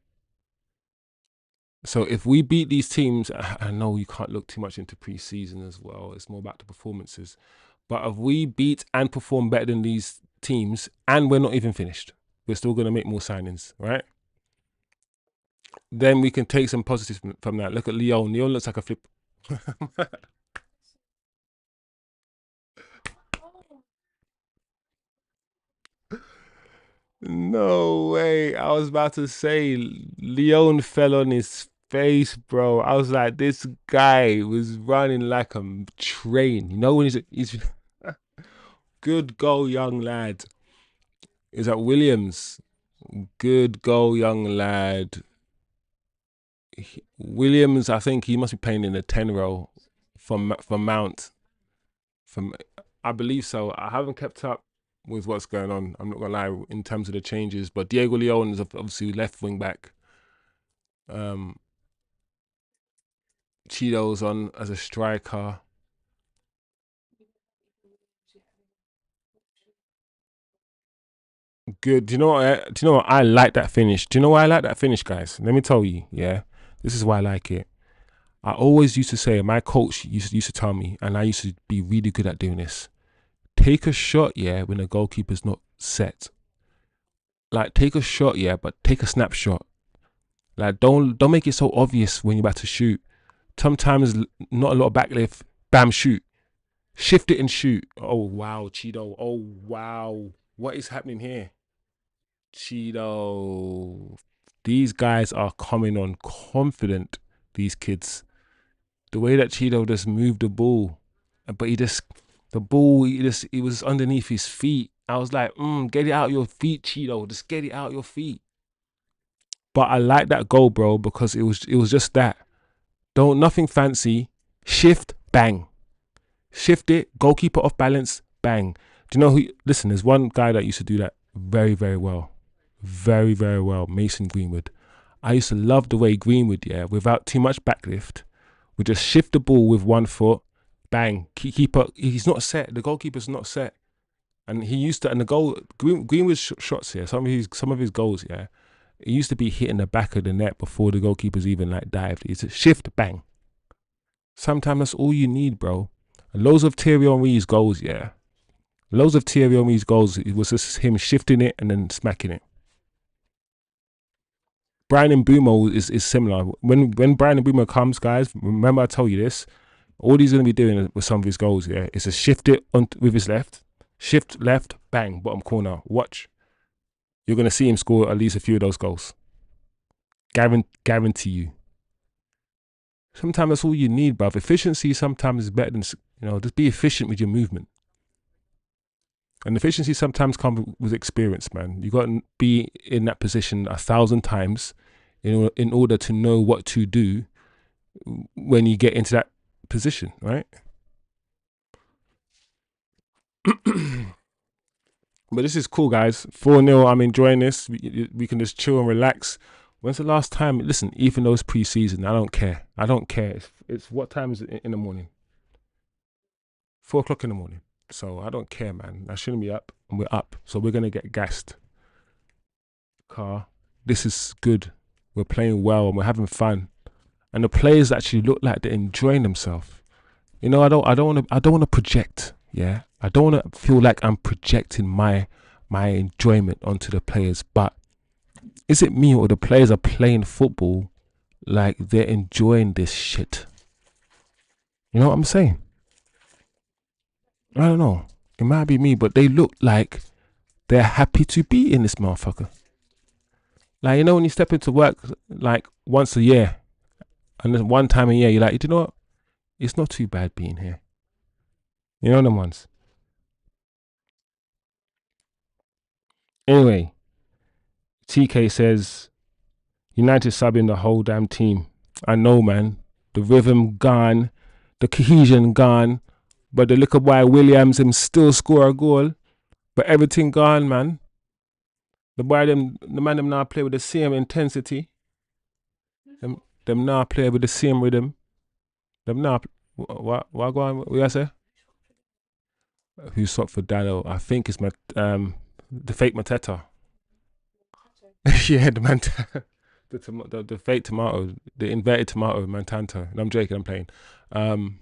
So if we beat these teams, I know you can't look too much into pre-season as well. It's more about the performances. But if we beat and perform better than these teams, and we're not even finished, we're still going to make more signings, right? Then we can take some positives from that. Look at Lyon. Lyon looks like a flip. No way. I was about to say Leon fell on his face, bro. I was like, this guy was running like a train. You know when he's good goal, young lad. Is that Williams? Good goal, young lad. Williams, I think he must be playing in the 10 role from Mount. I believe so. I haven't kept up with what's going on. I'm not gonna lie in terms of the changes, but Diego Leon is obviously left wing back. Cheeto's on as a striker. Good. Do you know what? Do you know what? I like that finish. Do you know why I like that finish, guys? Let me tell you. Yeah, this is why I like it. I always used to say, my coach used to tell me, and I used to be really good at doing this. Take a shot, yeah, when the goalkeeper's not set. Like take a shot, yeah, but take a snapshot. Like don't make it so obvious when you're about to shoot. Sometimes not a lot of backlift. Bam, shoot. Shift it and shoot. Oh wow, Cheeto. Oh wow. What is happening here? Cheeto. These guys are coming on confident, these kids. The way that Cheeto just moved the ball. But the ball, it was underneath his feet. I was like, get it out your feet, Cheeto. Just get it out your feet. But I like that goal, bro, because it was just that. Nothing fancy. Shift, bang. Shift it, goalkeeper off balance, bang. Do you know who? Listen, there's one guy that used to do that very, very well. Very, very well. Mason Greenwood. I used to love the way Greenwood, yeah, without too much backlift, would just shift the ball with one foot, bang. Keeper, he's not set. The goalkeeper's not set. And he used to, and the goal, Greenwood's shots here, some of his goals, yeah, it used to be hitting the back of the net before the goalkeeper's even like dived. It's a shift, bang. Sometimes that's all you need, bro. And loads of Thierry Henry's goals, yeah. Loads of Thierry Henry's goals, it was just him shifting it and then smacking it. Brian Mbeumo is similar. When Brian Mbeumo comes, guys, remember I told you this. All he's going to be doing with some of his goals, yeah, is to shift it with his left, shift left, bang, bottom corner. Watch. You're going to see him score at least a few of those goals. Guarantee you. Sometimes that's all you need, bruv. Efficiency sometimes is better than, just be efficient with your movement. And efficiency sometimes comes with experience, man. You got to be in that position 1,000 times in order to know what to do when you get into that position, right? But this is cool, guys. 4-0. I'm enjoying this. We can just chill and relax. When's the last time? Listen, even though it's pre-season, I don't care. I don't care. It's what time is it in the morning? 4 o'clock in the morning. So I don't care, man. I shouldn't be up, and we're up. So we're gonna get gassed. This is good. We're playing well and we're having fun, and the players actually look like they're enjoying themselves. I don't want to project. Yeah, I don't want to feel like I'm projecting my enjoyment onto the players. But is it me or the players are playing football like they're enjoying this shit? You know what I'm saying? I don't know. It might be me, but they look like they're happy to be in this motherfucker. Like, you know, when you step into work like once a year, and then one time a year, you're like, you know what? It's not too bad being here. You know them ones. Anyway, TK says United subbing the whole damn team. I know, man. The rhythm gone, the cohesion gone, but the little boy Williams him still score a goal. But everything gone, man. The man them now play with the same intensity. Them now play with the same rhythm. Them now what go on? What you say? Who swapped for Dallo? I think it's the fake Mateta. Yeah, the man, the fake tomato, the inverted tomato, Mantanto. And I'm joking. I'm playing. Um,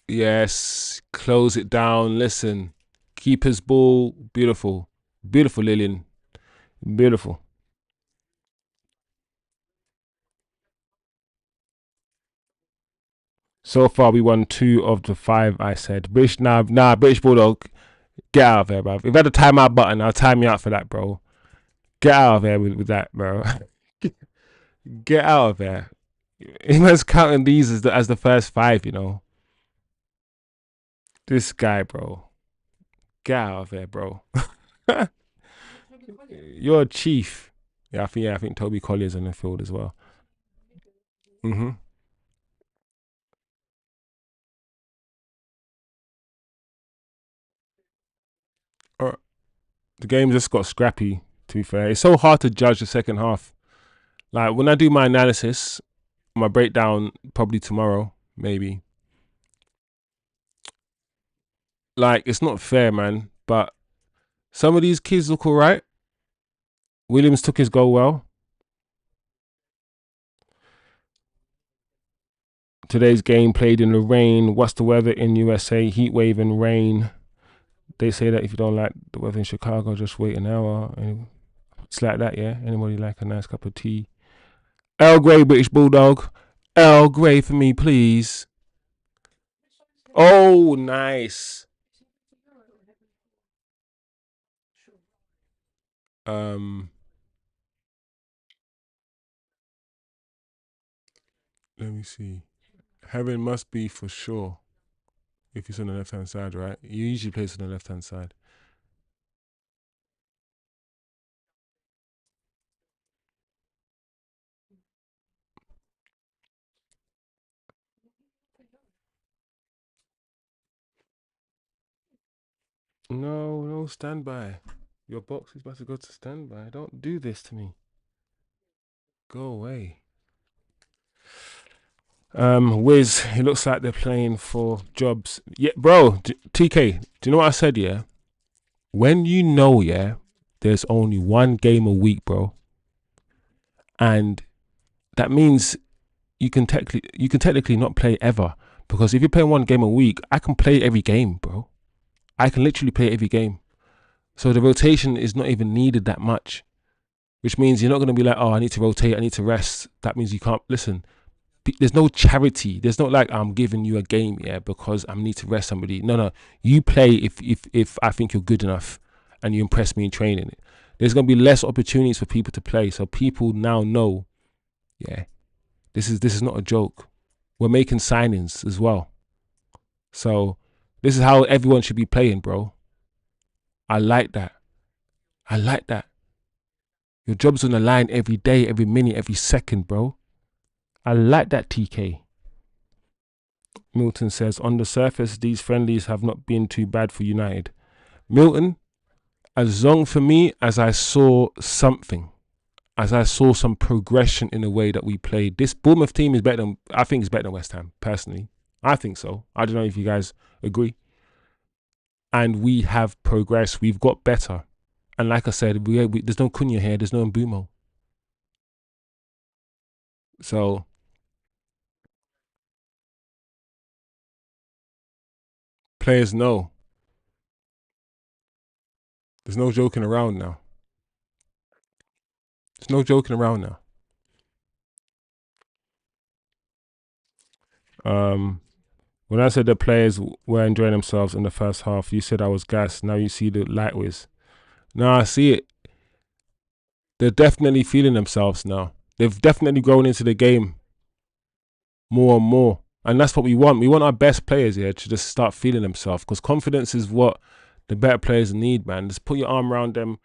yes, close it down. Listen, keeper's ball, beautiful, beautiful, Lillian, beautiful. So far, we won 2 of the 5. I said, British British Bulldog, get out of there, bro. If you had a timeout button, I'll time you out for that, bro. Get out of there with that, bro. Get out of there. He was counting these as the first 5, you know. This guy, bro. Get out of there, bro. You're a chief. I think Toby Collier's on the field as well. Mm-hmm. The game just got scrappy, to be fair. It's so hard to judge the second half. Like, when I do my analysis, my breakdown, probably tomorrow, maybe. Like, it's not fair, man. But some of these kids look all right. Williams took his goal well. Today's game played in the rain. What's the weather in USA? Heat wave and rain. They say that if you don't like the weather in Chicago, just wait an hour. It's like that, yeah? Anybody like a nice cup of tea? Earl Grey, British Bulldog. Earl Grey for me, please. Oh, nice. Let me see. Heaven must be for sure if it's on the left hand side, right? You usually play it on the left hand side. No, no standby. Your box is about to go to standby. Don't do this to me. Go away. Wiz, it looks like they're playing for jobs. Yeah, bro, TK, do you know what I said, yeah? When you know, yeah, there's only one game a week, bro. And that means you can technically not play ever. Because if you're playing one game a week, I can play every game, bro. I can literally play every game. So the rotation is not even needed that much. Which means you're not going to be like, oh, I need to rotate, I need to rest. That means you can't listen. There's no charity. There's not like I'm giving you a game, yeah, because I need to rest somebody. No. You play if I think you're good enough and you impress me in training. There's gonna be less opportunities for people to play. So people now know, yeah, this is not a joke. We're making signings as well. So this is how everyone should be playing, bro. I like that. I like that. Your job's on the line every day, every minute, every second, bro. I like that, TK. Milton says, on the surface, these friendlies have not been too bad for United. Milton, as long for me as I saw something, as I saw some progression in the way that we played, this Bournemouth team is better than, I think it's better than West Ham, personally. I think so. I don't know if you guys agree. And we have progressed. We've got better. And like I said, there's no Cunha here. There's no Mbeumo. So players know. There's no joking around now. There's no joking around now. When I said the players were enjoying themselves in the first half, you said I was gassed. Now you see the light whiz. Now I see it. They're definitely feeling themselves now. They've definitely grown into the game more and more. And that's what we want. We want our best players here to just start feeling themselves, because confidence is what the better players need, man. Just put your arm around them,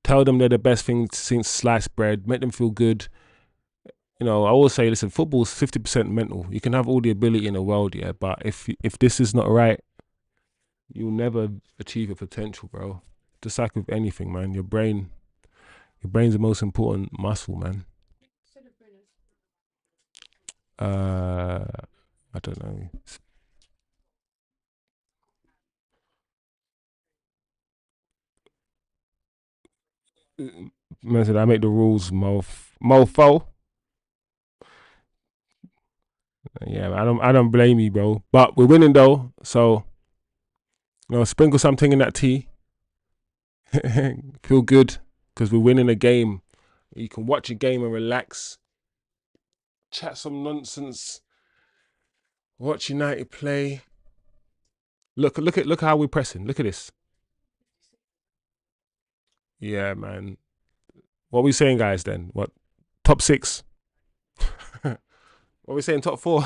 tell them they're the best thing since sliced bread, make them feel good. You know, I always say, listen, football's 50% mental. You can have all the ability in the world, yeah, but if this is not right, you'll never achieve your potential, bro. Just like with anything, man. Your brain's the most important muscle, man. Uh, I don't know. Man said I make the rules, mofo. Yeah, man, I don't blame you, bro. But we're winning though, so sprinkle something in that tea. Feel good because we're winning a game. You can watch a game and relax, chat some nonsense, watch United play. Look how we're pressing. Look at this. Yeah, man. What are we saying, guys? Then what? Top six. What are we saying? Top four.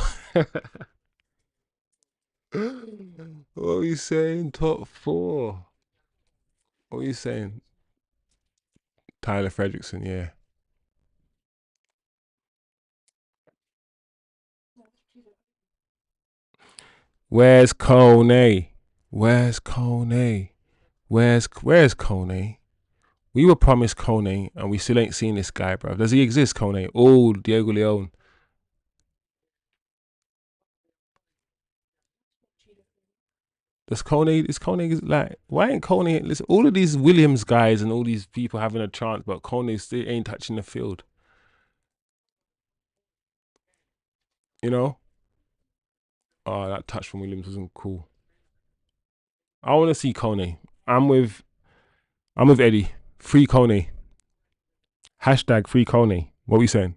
What are we saying? Top four. What are you saying? Tyler Fredrickson. Yeah. Where's Kone? Where's Kone? Where's Kone? We were promised Kone, and we still ain't seen this guy, bro. Does he exist, Kone? Oh, Diego Leone. Does Kone? Is Kone like? Why ain't Kone? Listen, all of these Williams guys and all these people having a chance, but Kone still ain't touching the field. You know? Oh, that touch from Williams wasn't cool. I want to see Kone. I'm with. I'm with Eddie. Free Kone. Hashtag free Kone. What are we saying?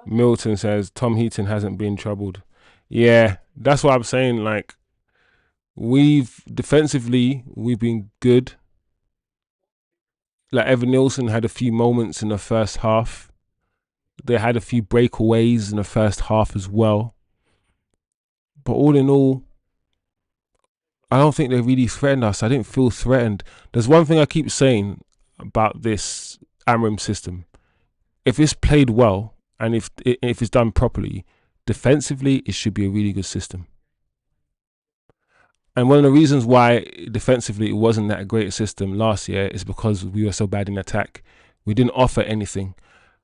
Milton says Tom Heaton hasn't been troubled. Yeah, that's what I'm saying. Like, we've been good. Like, Evan Nielsen had a few moments in the first half. They had a few breakaways in the first half as well. But all in all, I don't think they really threatened us. I didn't feel threatened. There's one thing I keep saying about this Amram system. If it's played well and if it's done properly, defensively, it should be a really good system. And one of the reasons why defensively it wasn't that great a system last year is because we were so bad in attack. We didn't offer anything.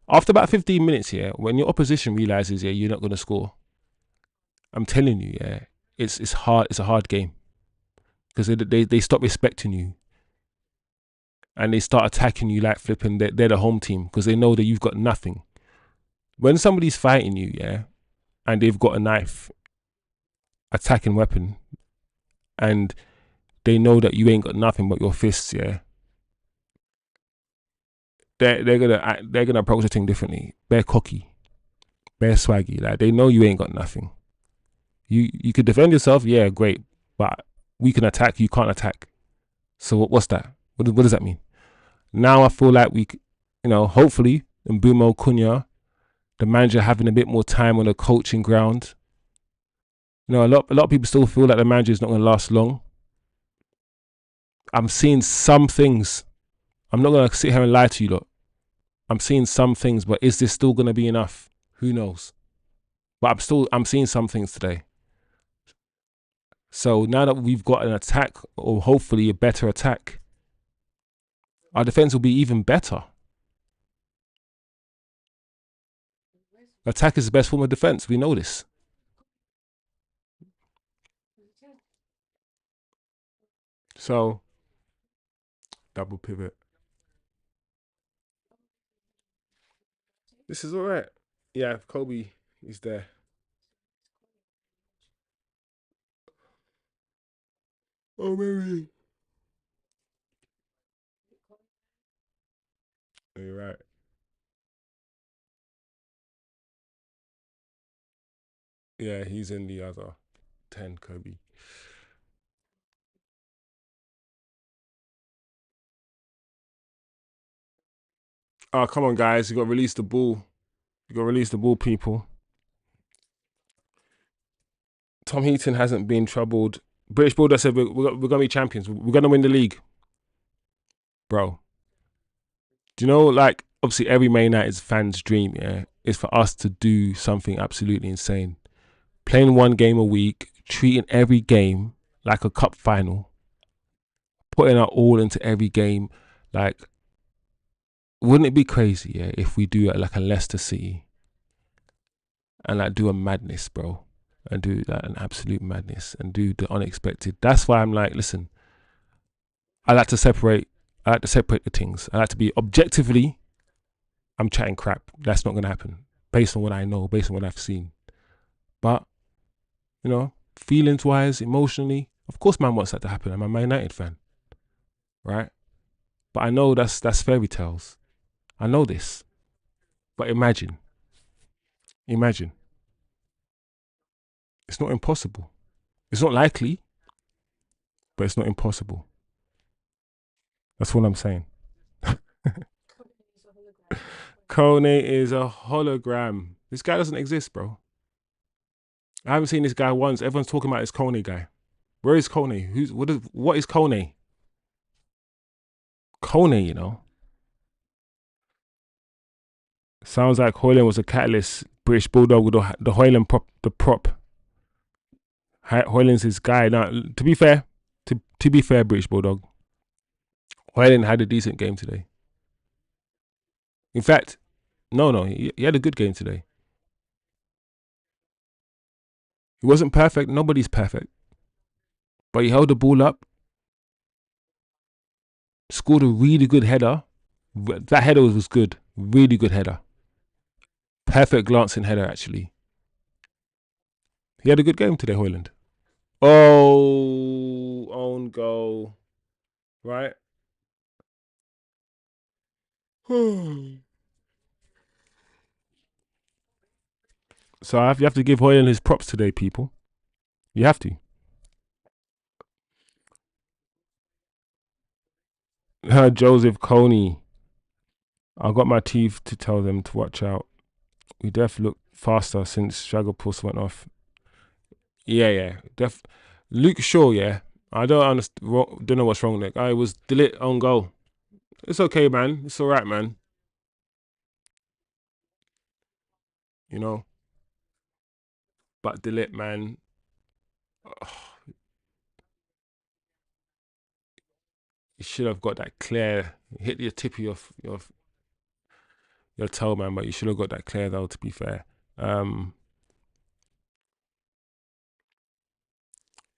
After about 15 minutes, yeah, when your opposition realizes, yeah, you're not going to score, I'm telling you, yeah, it's hard. It's a hard game because they stop respecting you and they start attacking you like flipping. They're the home team because they know that you've got nothing. When somebody's fighting you, yeah, and they've got a knife, attacking weapon, and they know that you ain't got nothing but your fists, yeah, they're gonna approach the thing differently. They're cocky, they're swaggy. Like, they know you ain't got nothing. You could defend yourself, yeah, great, but we can attack. You can't attack. So what's that? What does that mean? Now I feel like hopefully, Mbeumo, Cunha, the manager having a bit more time on the coaching ground. A lot of people still feel like the manager is not going to last long. I'm seeing some things. I'm not going to sit here and lie to you lot. I'm seeing some things, but is this still going to be enough? Who knows? But I'm seeing some things today. So now that we've got an attack, or hopefully a better attack, our defense will be even better. Attack is the best form of defense. We know this. So, double pivot. This is all right. Yeah, Kobe is there. Oh, maybe. You're right. Yeah, he's in the other 10, Kobe. Oh, come on, guys. You got to release the ball. You got to release the ball, people. Tom Heaton hasn't been troubled. British Builder said we're going to be champions. We're going to win the league. Bro, do you know, like, obviously every Man United fan's dream, yeah, is for us to do something absolutely insane. Playing one game a week, treating every game like a cup final, putting our all into every game. Like, wouldn't it be crazy, yeah, if we do like a Leicester City and like do a madness, bro, and do that an absolute madness and do the unexpected. That's why I'm like, listen, I like to separate. I like to separate the things. I like to be objectively. I'm chatting crap. That's not gonna happen based on what I know, based on what I've seen. But feelings wise, emotionally, of course, man wants that to happen. I'm a Man United fan, right? But I know that's fairy tales. I know this. But imagine, it's not impossible. It's not likely, but it's not impossible. That's what I'm saying. Kone is a hologram. This guy doesn't exist, bro. I haven't seen this guy once. Everyone's talking about this Kone guy. Where is Kone? What is Kone? Kone, sounds like Hoyland was a catalyst. British Bulldog with the Hoyland prop. Hoyland's his guy. Now, to be fair, to be fair, British Bulldog, Hoyland had a decent game today. In fact, no, he had a good game today. He wasn't perfect. Nobody's perfect. But he held the ball up, scored a really good header. That header was good. Really good header. Perfect glancing header, actually. He had a good game today, Hoyland. Oh, own goal. Right? So you have to give Hoyland his props today, people. You have to. Joseph Coney. I got my teeth to tell them to watch out. We def look faster since Shagapus went off. Yeah. Luke Shaw, yeah. I don't understand. Don't know what's wrong there. I was delete on goal. It's okay, man. It's all right, man. You know. But delete, man. You should have got that clear. Hit your tip of your toe, man. But you should have got that clear, though. To be fair.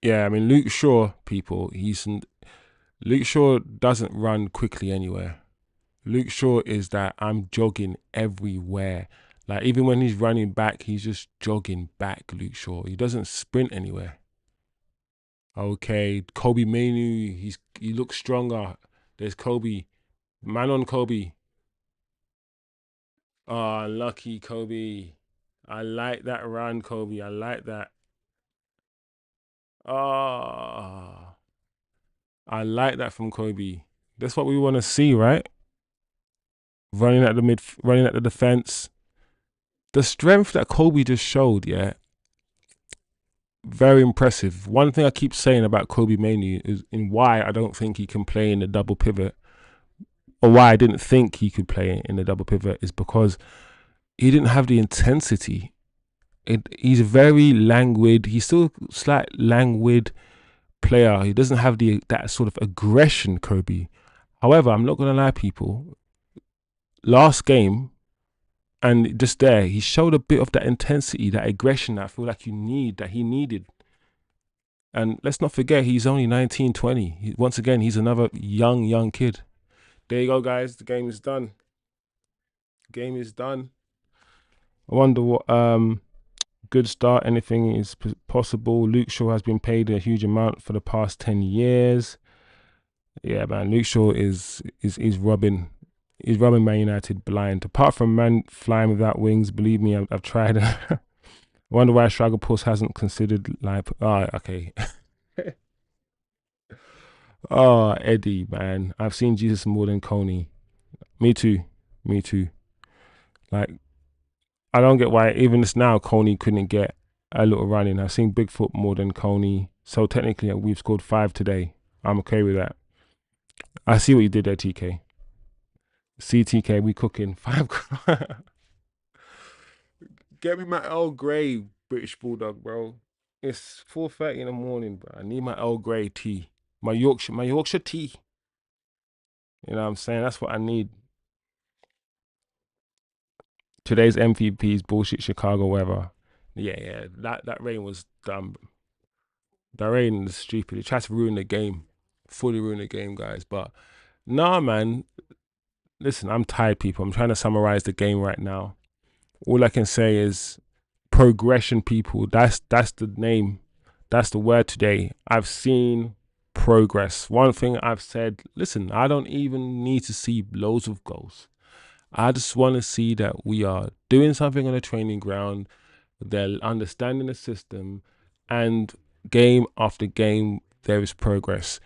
Yeah, I mean Luke Shaw, people. Luke Shaw doesn't run quickly anywhere. Luke Shaw is that I'm jogging everywhere. Like even when he's running back, he's just jogging back. Luke Shaw. He doesn't sprint anywhere. Okay, Kobe Mainu. He looks stronger. There's Kobe. Man on Kobe. Oh, lucky Kobe. I like that run, Kobe. I like that. Oh, I like that from Kobe. That's what we want to see, right? Running at the defense. The strength that Kobe just showed, yeah, very impressive. One thing I keep saying about Kobe Mainoo is in why I don't think he can play in the double pivot, or why I didn't think he could play in the double pivot, is because he didn't have the intensity. He's very languid. He's still a slight languid player. He doesn't have that sort of aggression, Kobe. However, I'm not gonna lie, people. Last game, and just there, he showed a bit of that intensity, that aggression that I feel like that he needed. And let's not forget, he's only 19, 20. Once again, he's another young kid. There you go, guys. The game is done. Game is done. I wonder what good start. Anything is possible. Luke Shaw has been paid a huge amount for the past 10 years. Yeah, man. Luke Shaw is rubbing. He's rubbing Man United blind. Apart from man flying without wings, believe me, I've tried. Wonder why Struggle Puss hasn't considered live. Oh, okay. Oh, Eddie, man. I've seen Jesus more than Coney. Me too. Me too. Like, I don't get why even this now Coney couldn't get a little run in. I've seen Bigfoot more than Coney. So technically we've scored 5 today. I'm okay with that. I see what you did there, TK. CTK, we cooking 5. Get me my Earl Grey, British Bulldog, bro. It's 4:30 in the morning, bro. I need my Earl Grey tea. My Yorkshire tea. You know what I'm saying? That's what I need. Today's MVP's bullshit Chicago weather. Yeah. That rain was dumb. That rain is stupid. It tries to ruin the game. Fully ruin the game, guys. But nah, man. Listen, I'm tired, people. I'm trying to summarize the game right now. All I can say is progression, people. That's the name. That's the word today. I've seen progress. One thing I've said, listen, I don't even need to see loads of goals. I just want to see that we are doing something on the training ground. They're understanding the system, and game after game, there is progress.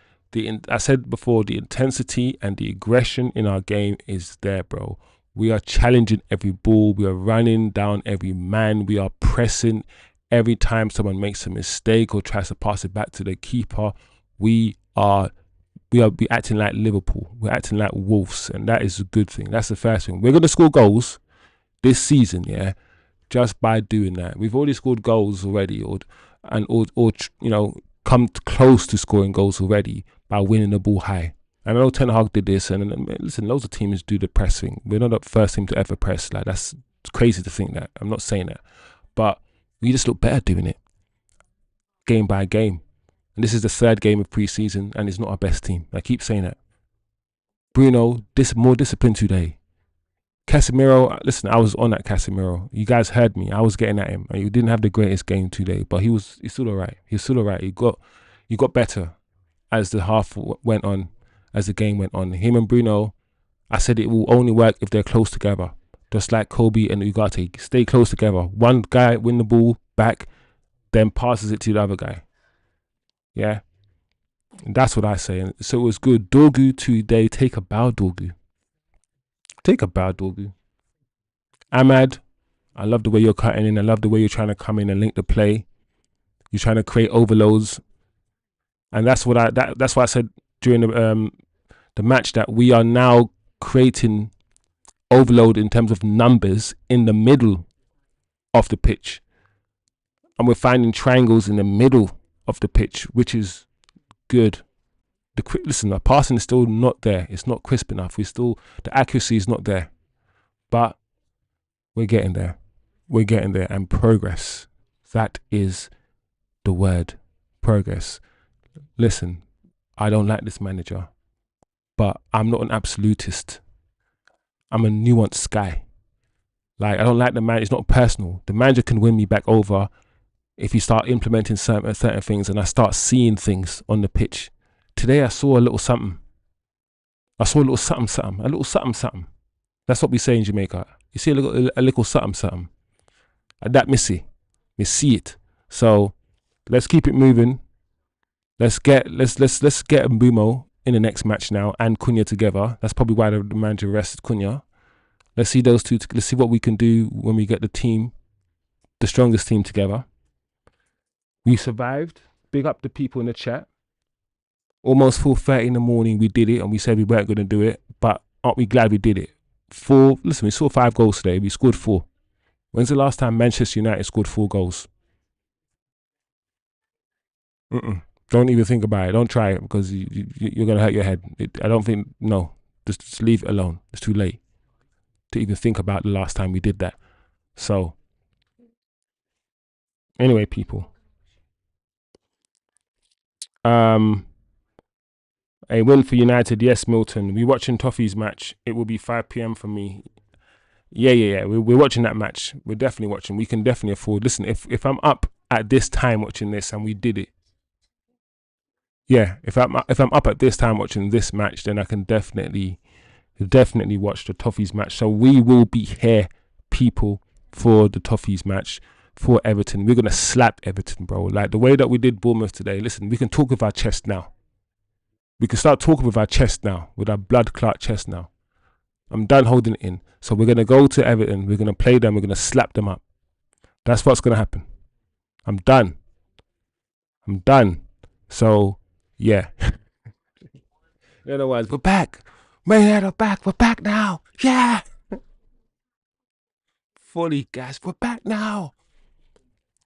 I said before, the intensity and the aggression in our game is there, bro. We are challenging every ball. We are running down every man. We are pressing every time someone makes a mistake or tries to pass it back to the keeper. We are acting like Liverpool. We're acting like Wolves, and that is a good thing. That's the first thing. We're going to score goals this season, yeah, just by doing that. We've already scored goals already, or come close to scoring goals already by winning the ball high. And I know Ten Hag did this, and listen, loads of teams do the pressing. We're not the first team to ever press. Like, that's crazy to think that. I'm not saying that, but we just look better doing it, game by game. And this is the 3rd game of pre-season, and it's not our best team. I keep saying that. Bruno, more discipline today. Casemiro, listen, I was on that Casemiro. You guys heard me. I was getting at him. He didn't have the greatest game today, but he's still all right. He's still all right. He got better as the half went on, as the game went on. Him and Bruno, I said it will only work if they're close together. Just like Kobe and Ugarte. Stay close together. One guy win the ball back, then passes it to the other guy. Yeah? And that's what I say. And so it was good. Dorgu today, take a bow, Dorgu. Take a bow, Dorgu. Ahmad, I love the way you're cutting in. I love the way you're trying to come in and link the play. You're trying to create overloads. And that's why I said during the match that we are now creating overload in terms of numbers in the middle of the pitch. And we're finding triangles in the middle of the pitch, which is good. Listen, the passing is still not there. It's not crisp enough. The accuracy is not there. But we're getting there. We're getting there. And progress. That is the word. Progress. Listen, I don't like this manager, but I'm not an absolutist. I'm a nuanced guy. Like, I don't like the man. It's not personal. The manager can win me back over if you start implementing certain things and I start seeing things on the pitch. Today I saw a little something. A little something. That's what we say in Jamaica. You see a little something. And that me see it. So let's keep it moving. Let's get Mbeumo in the next match now and Cunha together. That's probably why the manager rested Cunha. Let's see those two. Let's see what we can do when we get the strongest team together. We survived. Big up the people in the chat. Almost 4:30 in the morning, we did it, and we said we weren't going to do it. But aren't we glad we did it? Listen, we saw 5 goals today. We scored 4. When's the last time Manchester United scored 4 goals? Don't even think about it. Don't try it because you're going to hurt your head. I don't think, no. Just leave it alone. It's too late to even think about the last time we did that. So, anyway, people. A win for United. Yes, Milton. We're watching Toffee's match. It will be 5 p.m. for me. Yeah. We're watching that match. We're definitely watching. We can definitely afford. Listen, if I'm up at this time watching this and we did it, yeah. If I'm up at this time watching this match, then I can definitely watch the Toffees match. So we will be here, people, for the Toffees match. for Everton. We're gonna slap Everton, bro. Like the way that we did Bournemouth today. Listen, we can talk with our chest now. We can start talking with our chest now, with our blood clot chest now. I'm done holding it in. So we're gonna go to Everton. We're gonna play them. We're gonna slap them up. That's what's gonna happen. I'm done. So yeah. Otherwise, we're back. Man, we're back. We're back now. Yeah. Fully gassed. We're back now.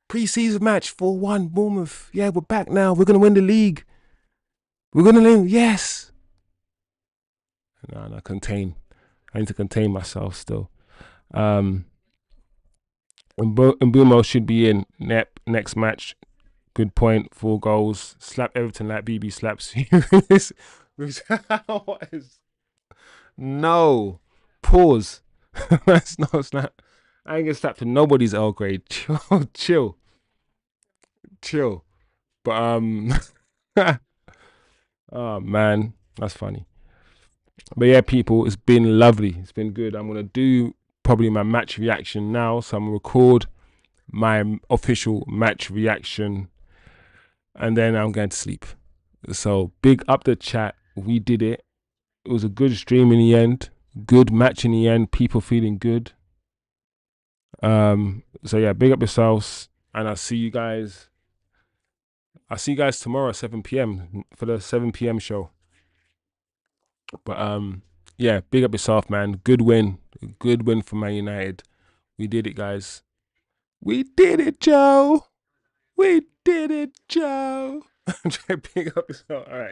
Pre-season match 4-1 Bournemouth. Yeah, we're back now. We're gonna win the league. We're gonna win. Yes. No, contain. I need to contain myself still. Mbeumo should be in next match. Good point. 4 goals. Slap Everton like BB slaps you. What is? No. Pause. That's no snap. I ain't gonna slap to nobody's L grade. Chill. But oh man, that's funny. But yeah, people, it's been lovely. It's been good. I'm gonna do probably my match reaction now. So I'm gonna record my official match reaction, and then I'm going to sleep. So big up the chat. We did it. It was a good stream in the end. Good match in the end. People feeling good. So yeah, big up yourselves, and I'll see you guys tomorrow at 7 p.m. for the 7 p.m. show. But yeah, big up yourself, man. Good win for Man United. We did it, guys. We did it, Joe. We did it, Joe. I'm trying to pick up yourself. All right.